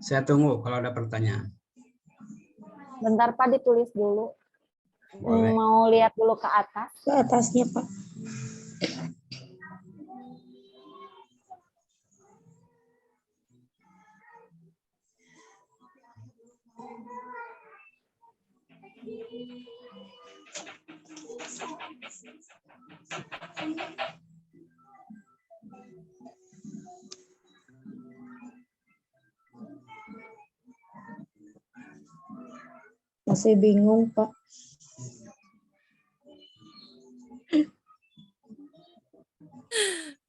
[SPEAKER 1] Saya tunggu kalau ada pertanyaan.
[SPEAKER 3] Bentar Pak, ditulis dulu.
[SPEAKER 1] Boleh.
[SPEAKER 3] Mau lihat dulu ke atas.
[SPEAKER 8] Ke atasnya, Pak. Masih bingung, Pak.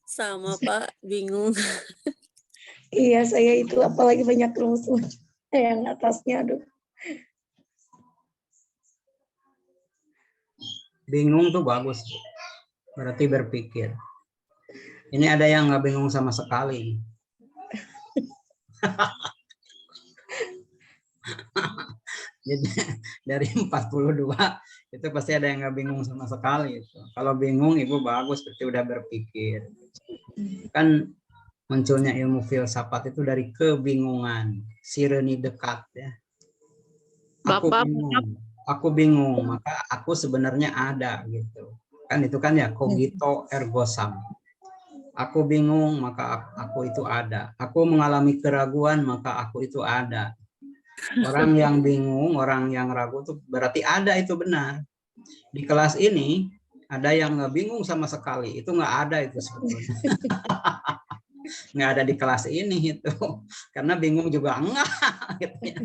[SPEAKER 9] Sama Pak, bingung.
[SPEAKER 8] Iya, saya itu apalagi banyak rumus yang atasnya, aduh.
[SPEAKER 1] Bingung tuh bagus. Berarti berpikir. Ini ada yang nggak bingung sama sekali. Jadi dari 42 itu pasti ada yang nggak bingung sama sekali. Kalau bingung Ibu bagus, berarti udah berpikir. Kan munculnya ilmu filsafat itu dari kebingungan, sireni dekat ya. Aku bingung, maka aku sebenarnya ada gitu. Kan itu kan ya cogito ergo sum. Aku bingung, maka aku itu ada. Aku mengalami keraguan, maka aku itu ada. Orang yang bingung, orang yang ragu itu berarti ada, itu benar. Di kelas ini ada yang nggak bingung sama sekali, itu nggak ada itu sebetulnya. Nggak ada di kelas ini itu, karena bingung juga enggak. Gitu ya.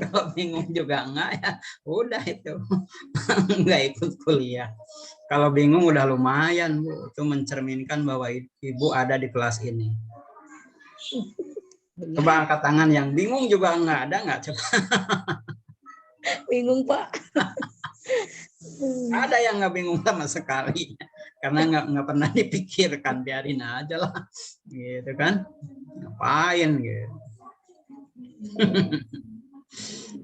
[SPEAKER 1] Kalau bingung juga enggak ya udah itu nggak ikut kuliah. Kalau bingung udah lumayan Bu, itu mencerminkan bahwa ibu ada di kelas ini. Coba angkat tangan yang bingung juga enggak, ada nggak coba?
[SPEAKER 8] Bingung Pak.
[SPEAKER 1] Ada yang nggak bingung sama sekali, karena nggak pernah dipikirkan, biarin aja lah, gitu kan? Ngapain gitu?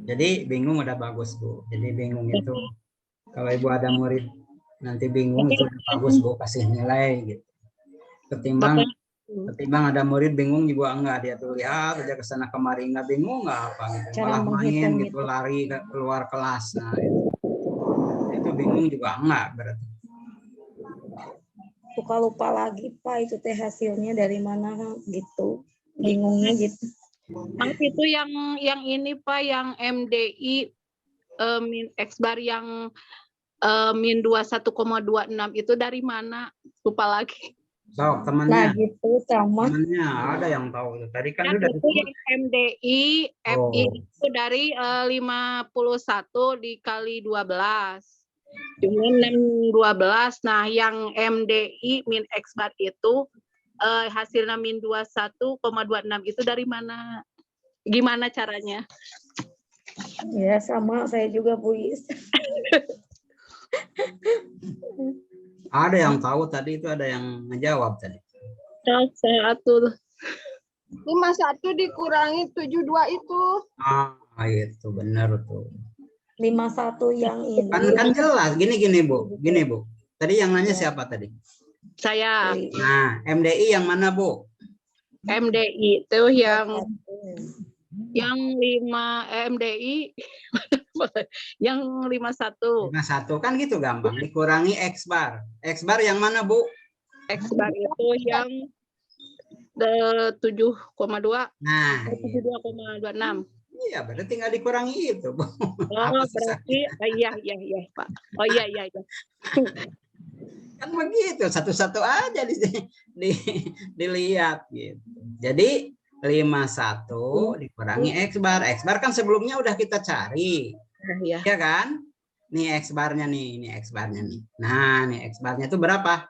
[SPEAKER 1] Jadi bingung udah bagus Bu. Jadi bingung itu kalau ibu ada murid nanti bingung itu udah bagus Bu, kasih nilai gitu. Ketimbang ada murid bingung juga enggak, dia tuh lihat aja ke sana kemari nggak bingung nggak apa gitu, malah main gitu, lari keluar kelas. Nah itu bingung juga enggak berarti.
[SPEAKER 8] Suka lupa lagi Pak, itu teh hasilnya dari mana gitu. Bingungnya gitu.
[SPEAKER 2] Mas itu yang ini Pak, yang MDI min X bar yang min 21,26 itu dari mana? Lupa lagi.
[SPEAKER 1] So,
[SPEAKER 8] Nah
[SPEAKER 1] temannya
[SPEAKER 8] gitu sama.
[SPEAKER 1] temannya ada yang tahu itu. Tadi kan
[SPEAKER 2] Yang
[SPEAKER 1] udah
[SPEAKER 2] itu yang MDI, FI
[SPEAKER 1] Oh.
[SPEAKER 2] itu dari 51 dikali 12. Cuma 612. Nah, yang MDI min X bar itu hasilnya min 21,26 itu dari mana? Gimana caranya?
[SPEAKER 8] Ya sama, saya juga Bu Is.
[SPEAKER 1] Ada yang tahu tadi, itu ada yang ngejawab tadi.
[SPEAKER 2] Saya atur.
[SPEAKER 7] 51 dikurangi 72 itu.
[SPEAKER 1] Ah, itu benar tuh.
[SPEAKER 8] 51 yang ini.
[SPEAKER 1] Kan jelas. Gini Bu. Gini Bu. Tadi yang nanya siapa tadi?
[SPEAKER 2] Saya
[SPEAKER 1] Nah, MDI yang mana Bu?
[SPEAKER 2] MDI itu yang 5 MDI yang 51.
[SPEAKER 1] 51 kan gitu gampang. Dikurangi X bar. X bar yang mana Bu?
[SPEAKER 2] X bar itu yang 7,2.
[SPEAKER 1] Nah,
[SPEAKER 2] 72,26.
[SPEAKER 1] iya berarti tinggal dikurangi itu Bu.
[SPEAKER 2] Oh, berarti iya Pak. Oh iya.
[SPEAKER 1] Kan begitu, satu-satu aja dilihat gitu. Jadi 51 dikurangi X bar. X bar kan sebelumnya udah kita cari.
[SPEAKER 2] Iya.
[SPEAKER 1] Ya kan? Nih X barnya nih, ini X barnya nih. Nah, nih X barnya itu berapa?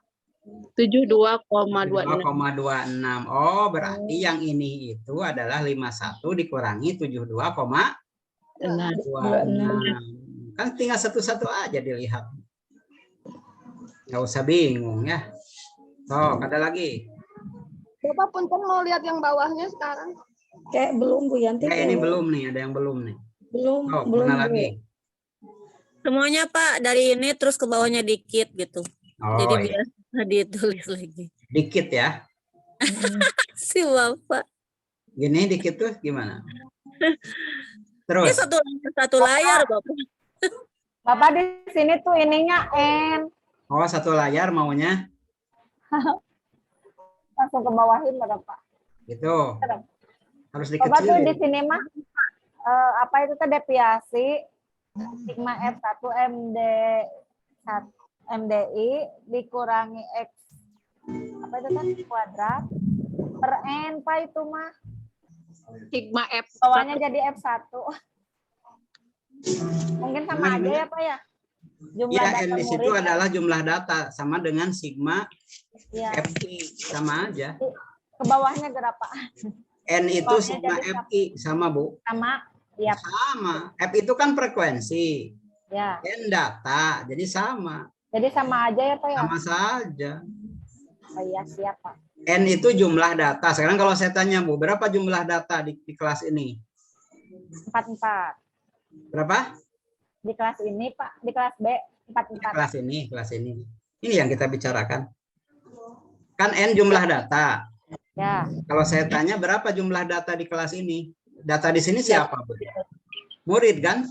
[SPEAKER 2] 72,26.
[SPEAKER 1] 72,26. Oh, berarti yang ini itu adalah 51 dikurangi 72,26. Kan tinggal satu-satu aja dilihat. Nggak usah bingung ya. Toh, ada lagi.
[SPEAKER 7] Bapak punten mau lihat yang bawahnya sekarang.
[SPEAKER 8] Kayak belum Bu Yanti.
[SPEAKER 1] Kayak ini belum nih, ada yang belum nih.
[SPEAKER 8] Belum,
[SPEAKER 1] Oh,
[SPEAKER 8] belum
[SPEAKER 1] mana
[SPEAKER 8] Bu.
[SPEAKER 1] lagi?
[SPEAKER 9] Semuanya Pak dari ini terus ke bawahnya dikit gitu.
[SPEAKER 1] Oh,
[SPEAKER 9] Jadi
[SPEAKER 1] iya.
[SPEAKER 9] biar ditulis lagi.
[SPEAKER 1] Dikit ya.
[SPEAKER 9] Si Bapak.
[SPEAKER 1] Gini dikit tuh gimana?
[SPEAKER 9] Ini
[SPEAKER 1] Terus.
[SPEAKER 9] satu layar Bapak.
[SPEAKER 4] Bapak di sini tuh ininya N.
[SPEAKER 1] Oh, satu layar maunya.
[SPEAKER 4] Langsung ke bawahin Bapak.
[SPEAKER 1] Gitu. Harus
[SPEAKER 4] Bapak tuh di
[SPEAKER 1] dikecilin.
[SPEAKER 4] sini mah apa itu teh deviasi sigma F1 MDI dikurangi X apa itu kan kuadrat per N Pak itu mah.
[SPEAKER 2] Sigma F.
[SPEAKER 4] Bawahnya jadi F1. Mungkin sama aja ya Pak ya? Jumlah
[SPEAKER 1] Ya,
[SPEAKER 4] data
[SPEAKER 1] N di situ
[SPEAKER 4] murid.
[SPEAKER 1] adalah jumlah data sama dengan sigma
[SPEAKER 4] Ya.
[SPEAKER 1] FI, sama aja.
[SPEAKER 4] Ke bawahnya berapa?
[SPEAKER 1] N itu
[SPEAKER 4] Bawahnya
[SPEAKER 1] sigma
[SPEAKER 4] jadi
[SPEAKER 1] FI, sama Bu.
[SPEAKER 4] Sama. Ya.
[SPEAKER 1] Sama. F itu kan frekuensi.
[SPEAKER 4] Ya.
[SPEAKER 1] N data, jadi sama.
[SPEAKER 4] Jadi sama aja ya Pak ya?
[SPEAKER 1] Sama saja.
[SPEAKER 4] Oh iya siap Pak.
[SPEAKER 1] N itu jumlah data. Sekarang kalau saya tanya Bu, berapa jumlah data di kelas ini?
[SPEAKER 4] 44.
[SPEAKER 1] Berapa?
[SPEAKER 4] Di kelas ini Pak, di kelas B 44.
[SPEAKER 1] Kelas ini. Ini yang kita bicarakan. Kan N jumlah data.
[SPEAKER 4] Ya.
[SPEAKER 1] Kalau saya tanya berapa jumlah data di kelas ini? Data di sini siapa, Bu? Murid kan?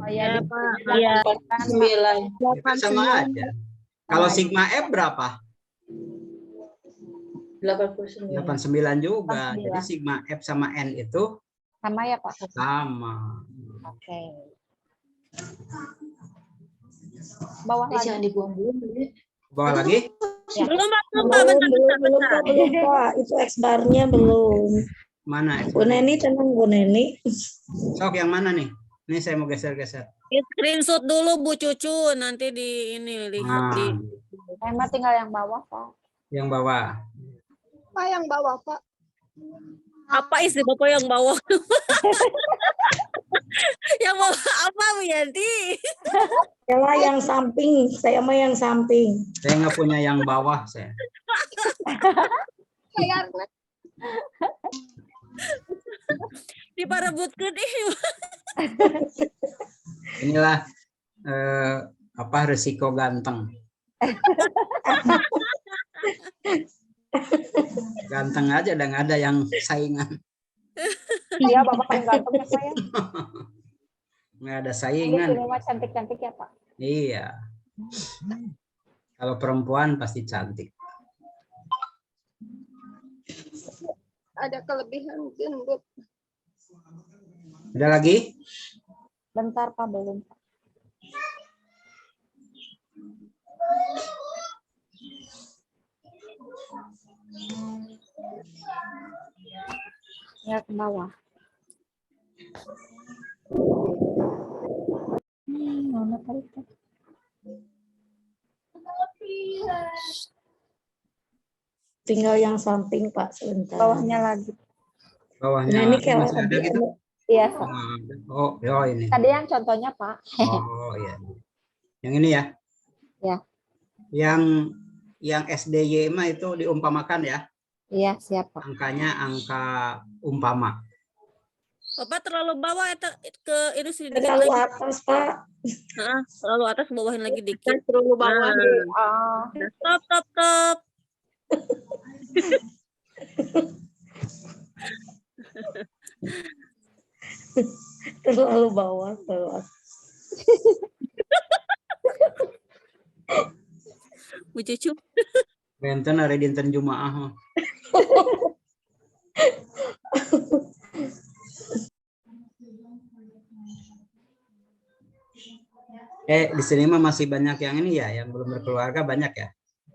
[SPEAKER 4] Oh iya,
[SPEAKER 3] Pak.
[SPEAKER 4] iya.
[SPEAKER 5] 9.
[SPEAKER 1] Kan sama aja. Kalau sigma F berapa?
[SPEAKER 5] 89.
[SPEAKER 1] 89 juga.
[SPEAKER 4] 89.
[SPEAKER 1] Jadi sigma F sama N itu
[SPEAKER 4] Sama ya, Pak?
[SPEAKER 1] sama.
[SPEAKER 4] Oke. Bawah lagi.
[SPEAKER 5] Jangan dibuang dulu.
[SPEAKER 1] Bawa lagi?
[SPEAKER 4] Ya.
[SPEAKER 9] Belum Pak,
[SPEAKER 8] Belum,
[SPEAKER 9] bentar,
[SPEAKER 8] belum, belum, Pak, belum, Pak. Itu X-bar-nya belum.
[SPEAKER 1] Mana?
[SPEAKER 8] Bu Neni, tenang Bu Neni.
[SPEAKER 1] Sok yang mana nih? Ini saya mau geser-geser.
[SPEAKER 9] screenshot dulu Bu Cucu, nanti di ini lihat di.
[SPEAKER 1] Nah,
[SPEAKER 4] Saya mah tinggal yang bawah, Pak.
[SPEAKER 1] yang bawah.
[SPEAKER 7] Pak yang bawah, Pak.
[SPEAKER 9] Apa isi Bapak yang bawah? Yang bawah apa Bu Yanti?
[SPEAKER 8] Saya yang samping, saya mah yang samping.
[SPEAKER 1] Saya nggak punya yang bawah saya.
[SPEAKER 7] Saya
[SPEAKER 9] Diparebutkeun ih.
[SPEAKER 1] Inilah apa resiko ganteng. Ganteng aja dan nggak ada yang saingan.
[SPEAKER 4] Iya, Bapak paling ganteng ya, Pak ya.
[SPEAKER 1] Nggak ada
[SPEAKER 4] Ini
[SPEAKER 1] saingan.
[SPEAKER 4] sini mah cantik-cantik ya, Pak.
[SPEAKER 1] Iya. Kalau perempuan pasti cantik.
[SPEAKER 7] ada kelebihan gendut.
[SPEAKER 1] Ada lagi?
[SPEAKER 4] Bentar, Pak, belum. Ya, ke bawah. Mana tadi, Pak?
[SPEAKER 8] Tinggal yang samping, Pak, sebentar.
[SPEAKER 4] Bawahnya lagi.
[SPEAKER 1] Bawahnya
[SPEAKER 8] Nah, ini kayak
[SPEAKER 1] masih ada gitu?
[SPEAKER 4] Iya,
[SPEAKER 1] Oh,
[SPEAKER 4] Pak.
[SPEAKER 1] oh, oh, ini.
[SPEAKER 4] Tadi yang contohnya, Pak.
[SPEAKER 1] Oh, iya. Yang ini ya?
[SPEAKER 4] Ya.
[SPEAKER 1] Yang SDY mah itu diumpamakan ya?
[SPEAKER 4] Iya, siap, Pak.
[SPEAKER 1] Angkanya angka umpama.
[SPEAKER 9] Bapak terlalu bawah eta ke ini sedikit
[SPEAKER 8] Terlalu
[SPEAKER 9] lagi.
[SPEAKER 8] atas, Pak.
[SPEAKER 9] Heeh, terlalu atas bawahin lagi dikit.
[SPEAKER 2] Terlalu bawah.
[SPEAKER 4] Ah,
[SPEAKER 9] Stop, stop, stop.
[SPEAKER 8] Terlalu bawah, terlalu atas.
[SPEAKER 9] Bu Cucu.
[SPEAKER 1] Benten hari dinten Jumaah. Di sini mah masih banyak yang ini ya, yang belum berkeluarga banyak ya?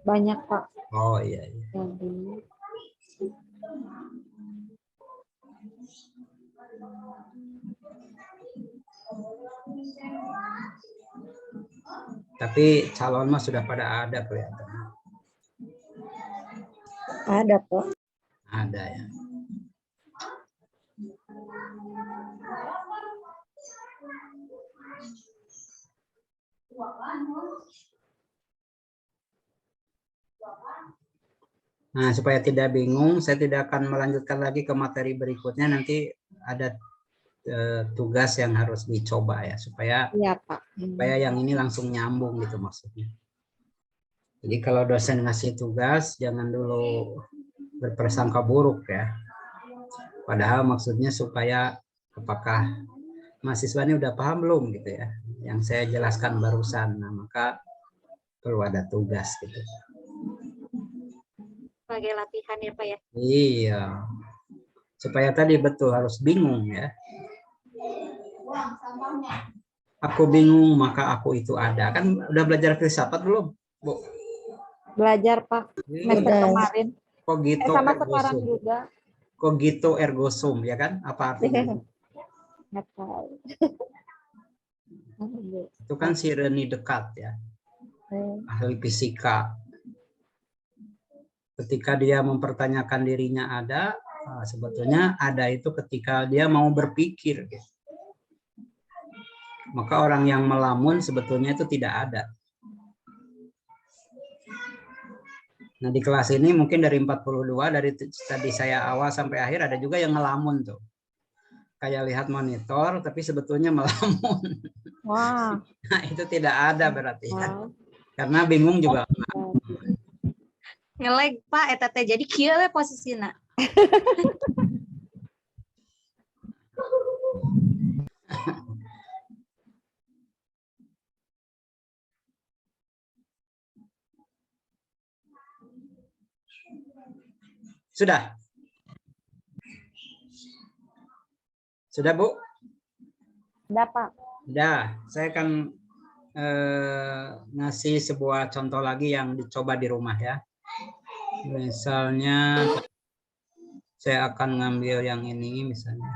[SPEAKER 4] banyak, Pak.
[SPEAKER 1] Oh iya, iya.
[SPEAKER 4] Jadi,
[SPEAKER 1] Tapi calon mah sudah pada ada kelihatan.
[SPEAKER 8] Ada, Pak.
[SPEAKER 1] Ada ya. Nah, supaya tidak bingung, saya tidak akan melanjutkan lagi ke materi berikutnya. Nanti ada tugas yang harus dicoba ya, supaya
[SPEAKER 4] iya, Pak.
[SPEAKER 1] yang ini langsung nyambung gitu maksudnya. Jadi kalau dosen ngasih tugas, jangan dulu berprasangka buruk ya. Padahal maksudnya supaya apakah mahasiswa ini udah paham belum gitu ya, yang saya jelaskan barusan. Nah, maka perlu ada tugas gitu.
[SPEAKER 5] Sebagai latihan ya Pak ya.
[SPEAKER 1] Iya. Supaya tadi betul harus bingung ya. Aku bingung maka aku itu ada. Kan udah belajar filsafat belum, Bu?
[SPEAKER 4] Belajar, Pak. Semester
[SPEAKER 8] Udah.
[SPEAKER 4] kemarin.
[SPEAKER 1] Cogito
[SPEAKER 4] Sama
[SPEAKER 1] ergo
[SPEAKER 4] sekarang
[SPEAKER 1] sum.
[SPEAKER 4] juga.
[SPEAKER 1] Cogito ergo sum, ya kan? Apa artinya?
[SPEAKER 4] Nggak tahu.
[SPEAKER 1] Itu kan si René Descartes ya, ahli fisika. Ketika dia mempertanyakan dirinya ada, sebetulnya ada itu ketika dia mau berpikir. Maka orang yang melamun sebetulnya itu tidak ada. Nah, di kelas ini mungkin dari 42, dari tadi saya awal sampai akhir ada juga yang ngelamun tuh. Kayak lihat monitor, tapi sebetulnya melamun.
[SPEAKER 4] Wah.
[SPEAKER 1] Nah, itu tidak ada berarti.
[SPEAKER 4] Wow.
[SPEAKER 1] Karena bingung juga.
[SPEAKER 5] Ngelag Pak eta teh jadi kieu we posisina.
[SPEAKER 1] Sudah? Sudah, Bu?
[SPEAKER 4] Udah, Pak.
[SPEAKER 1] Sudah. Saya akan ngasih sebuah contoh lagi yang dicoba di rumah ya. Misalnya saya akan ngambil yang ini misalnya.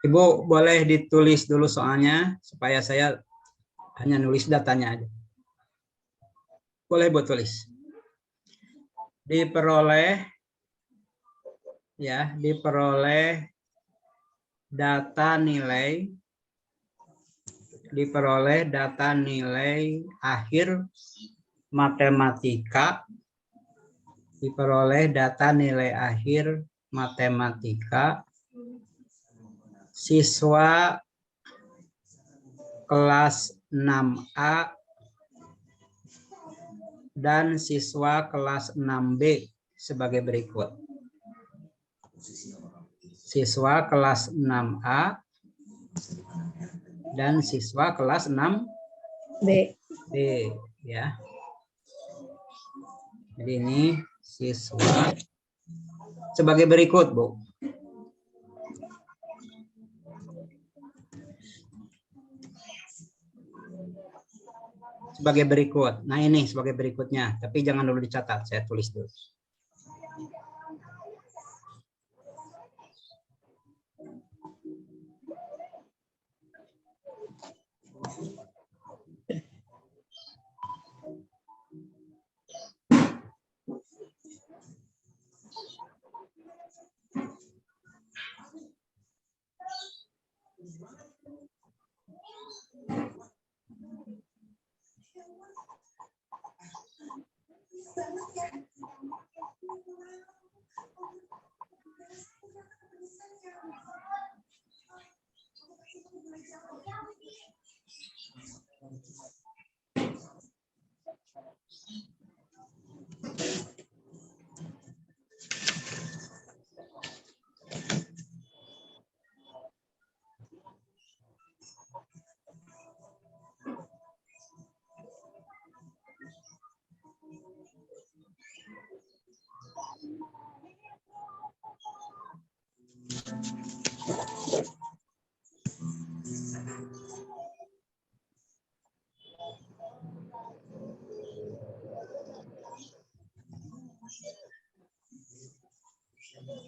[SPEAKER 1] Ibu boleh ditulis dulu soalnya supaya saya hanya nulis datanya aja. Boleh buat tulis. Diperoleh data nilai akhir matematika. Diperoleh data nilai akhir matematika siswa kelas 6A dan siswa kelas 6B sebagai berikut. Siswa kelas 6A dan siswa kelas 6B ya. Jadi ini siswa sebagai berikut, Bu. Sebagai berikut. Nah, ini sebagai berikutnya, tapi jangan dulu dicatat, saya tulis dulu.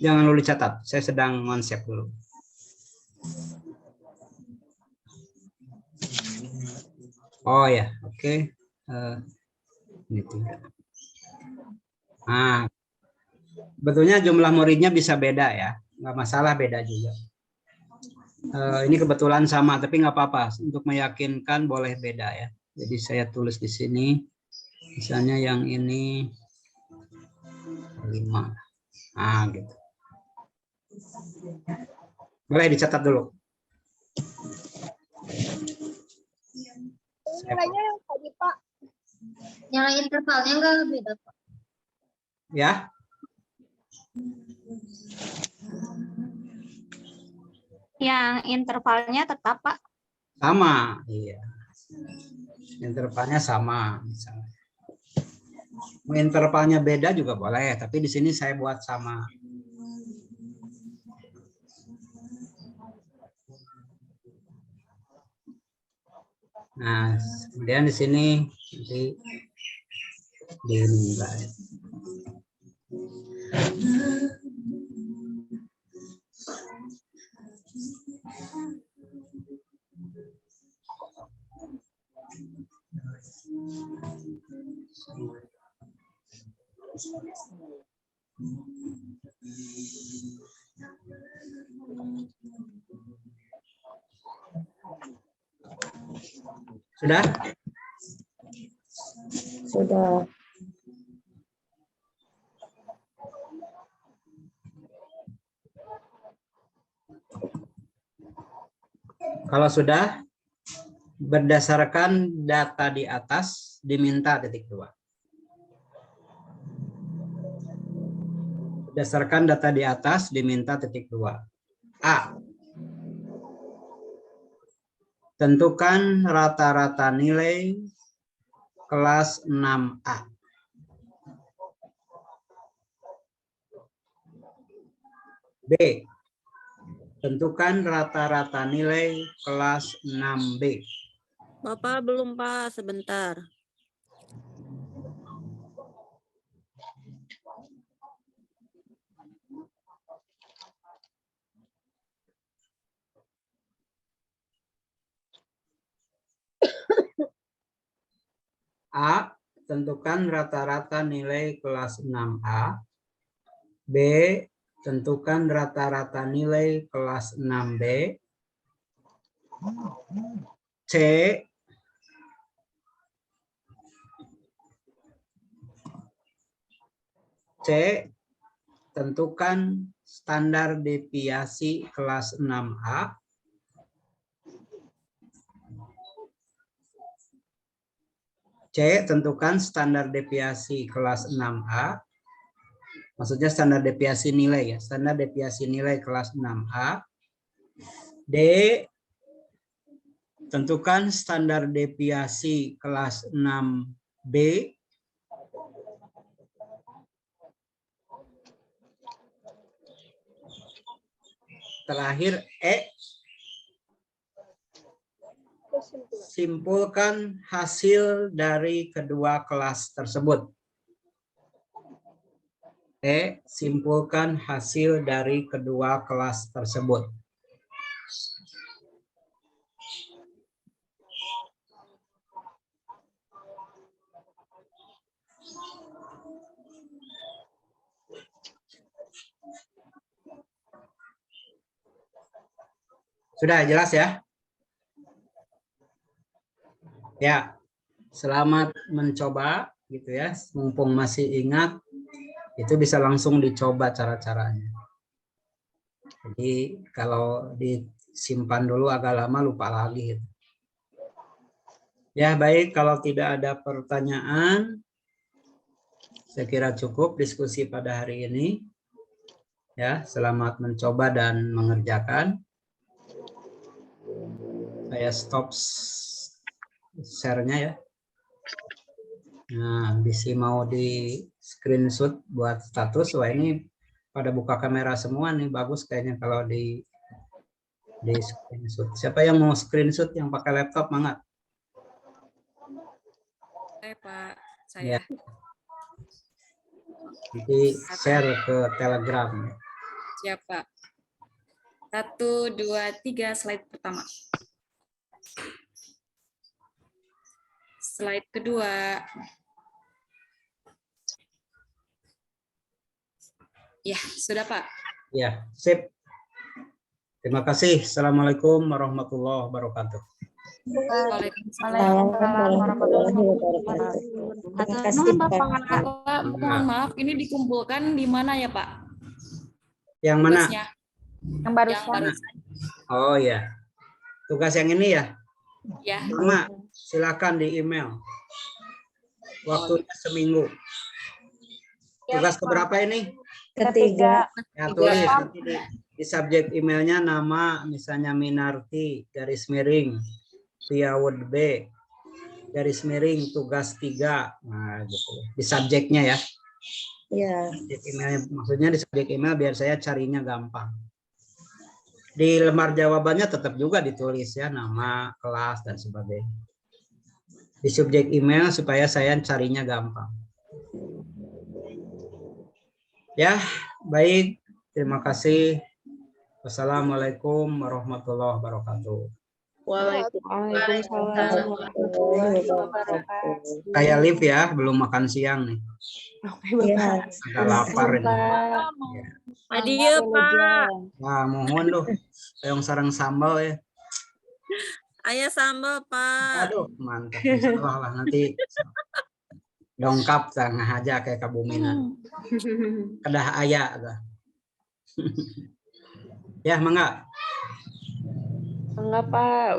[SPEAKER 1] Jangan dulu dicatat, saya sedang konsep dulu. Oh ya, oke. Ini tidak. Nah, betulnya jumlah muridnya bisa beda ya, nggak masalah beda juga. Ini kebetulan sama, tapi nggak apa-apa. Untuk meyakinkan boleh beda ya. Jadi saya tulis di sini, misalnya yang ini 5. Ah, gitu. Boleh dicatat dulu.
[SPEAKER 7] Nilainya yang tadi, Pak.
[SPEAKER 5] Nilai intervalnya enggak beda, Pak.
[SPEAKER 1] Ya.
[SPEAKER 5] Yang intervalnya tetap, Pak.
[SPEAKER 1] Sama, iya. Intervalnya sama, misalnya. Mau intervalnya beda juga boleh, tapi di sini saya buat sama. Nah, kemudian di sini nanti dinilai. Sudah?
[SPEAKER 8] Sudah.
[SPEAKER 1] Kalau sudah, Berdasarkan data di atas diminta titik 2. Berdasarkan data di atas diminta titik 2. A. Tentukan rata-rata nilai kelas 6A. B. Tentukan rata-rata nilai kelas 6B.
[SPEAKER 9] Bapak belum Pak, sebentar.
[SPEAKER 1] A. Tentukan rata-rata nilai kelas 6A. B. Tentukan rata-rata nilai kelas 6B. C. Tentukan standar deviasi kelas 6A. C. Tentukan standar deviasi kelas 6A. Maksudnya standar deviasi nilai ya, standar deviasi nilai kelas 6A. D. Tentukan standar deviasi kelas 6B. Terakhir E. Simpulkan hasil dari kedua kelas tersebut. E. Simpulkan hasil dari kedua kelas tersebut. Sudah jelas ya? Ya, selamat mencoba gitu ya. Mumpung masih ingat, itu bisa langsung dicoba cara-caranya. Jadi kalau disimpan dulu agak lama lupa lagi. Gitu. Ya baik, kalau tidak ada pertanyaan, saya kira cukup diskusi pada hari ini. Ya, selamat mencoba dan mengerjakan. Saya stop share-nya ya. Nah, bisa mau di screenshot buat status. Wah ini pada buka kamera semua nih, bagus kayaknya kalau di screenshot. Siapa yang mau screenshot yang pakai laptop, mangga?
[SPEAKER 10] Pak, saya.
[SPEAKER 1] Ya. Nanti share ke Telegram.
[SPEAKER 10] Siap, Pak. 1, 2, 3, slide pertama. Slide kedua. Ya, sudah Pak.
[SPEAKER 1] Ya, sip. Terima kasih. Assalamualaikum warahmatullahi wabarakatuh.
[SPEAKER 10] Waalaikumsalam
[SPEAKER 8] warahmatullahi wabarakatuh. Terima kasih, Pak.
[SPEAKER 10] Mohon maaf, ini dikumpulkan di mana ya Pak?
[SPEAKER 1] Yang mana?
[SPEAKER 10] Tugasnya.
[SPEAKER 4] Yang barusan.
[SPEAKER 1] Oh ya. Tugas yang ini ya?
[SPEAKER 10] Ya.
[SPEAKER 1] Sama, silakan di email. Waktunya seminggu. Tugas keberapa ini?
[SPEAKER 8] Ketiga.
[SPEAKER 1] Ya tulis nanti di subjek emailnya nama misalnya Minarti _ Piawud B _ tugas 3. Nah gitu. Di subjeknya ya.
[SPEAKER 8] Ya.
[SPEAKER 1] Emailnya, maksudnya di subjek email biar saya carinya gampang. Di lembar jawabannya tetap juga ditulis ya nama, kelas dan sebagainya. Di subjek email supaya saya carinya gampang. Ya, baik. Terima kasih. Wassalamualaikum warahmatullahi wabarakatuh.
[SPEAKER 3] Waalaikumsalam.
[SPEAKER 1] Kayak live ya, belum makan siang nih.
[SPEAKER 8] Ya.
[SPEAKER 1] Agak lapar ini. Ya.
[SPEAKER 9] Adieu Pak.
[SPEAKER 1] Nah, mohon loh. Yang sarang sambal ya.
[SPEAKER 9] Ayah sambal Pak.
[SPEAKER 1] Aduh, mantap. Salah lah nanti dongkap tengah aja kayak Kebuminan. Kedah ayah. Ya, mangga.
[SPEAKER 3] Enggak Pak.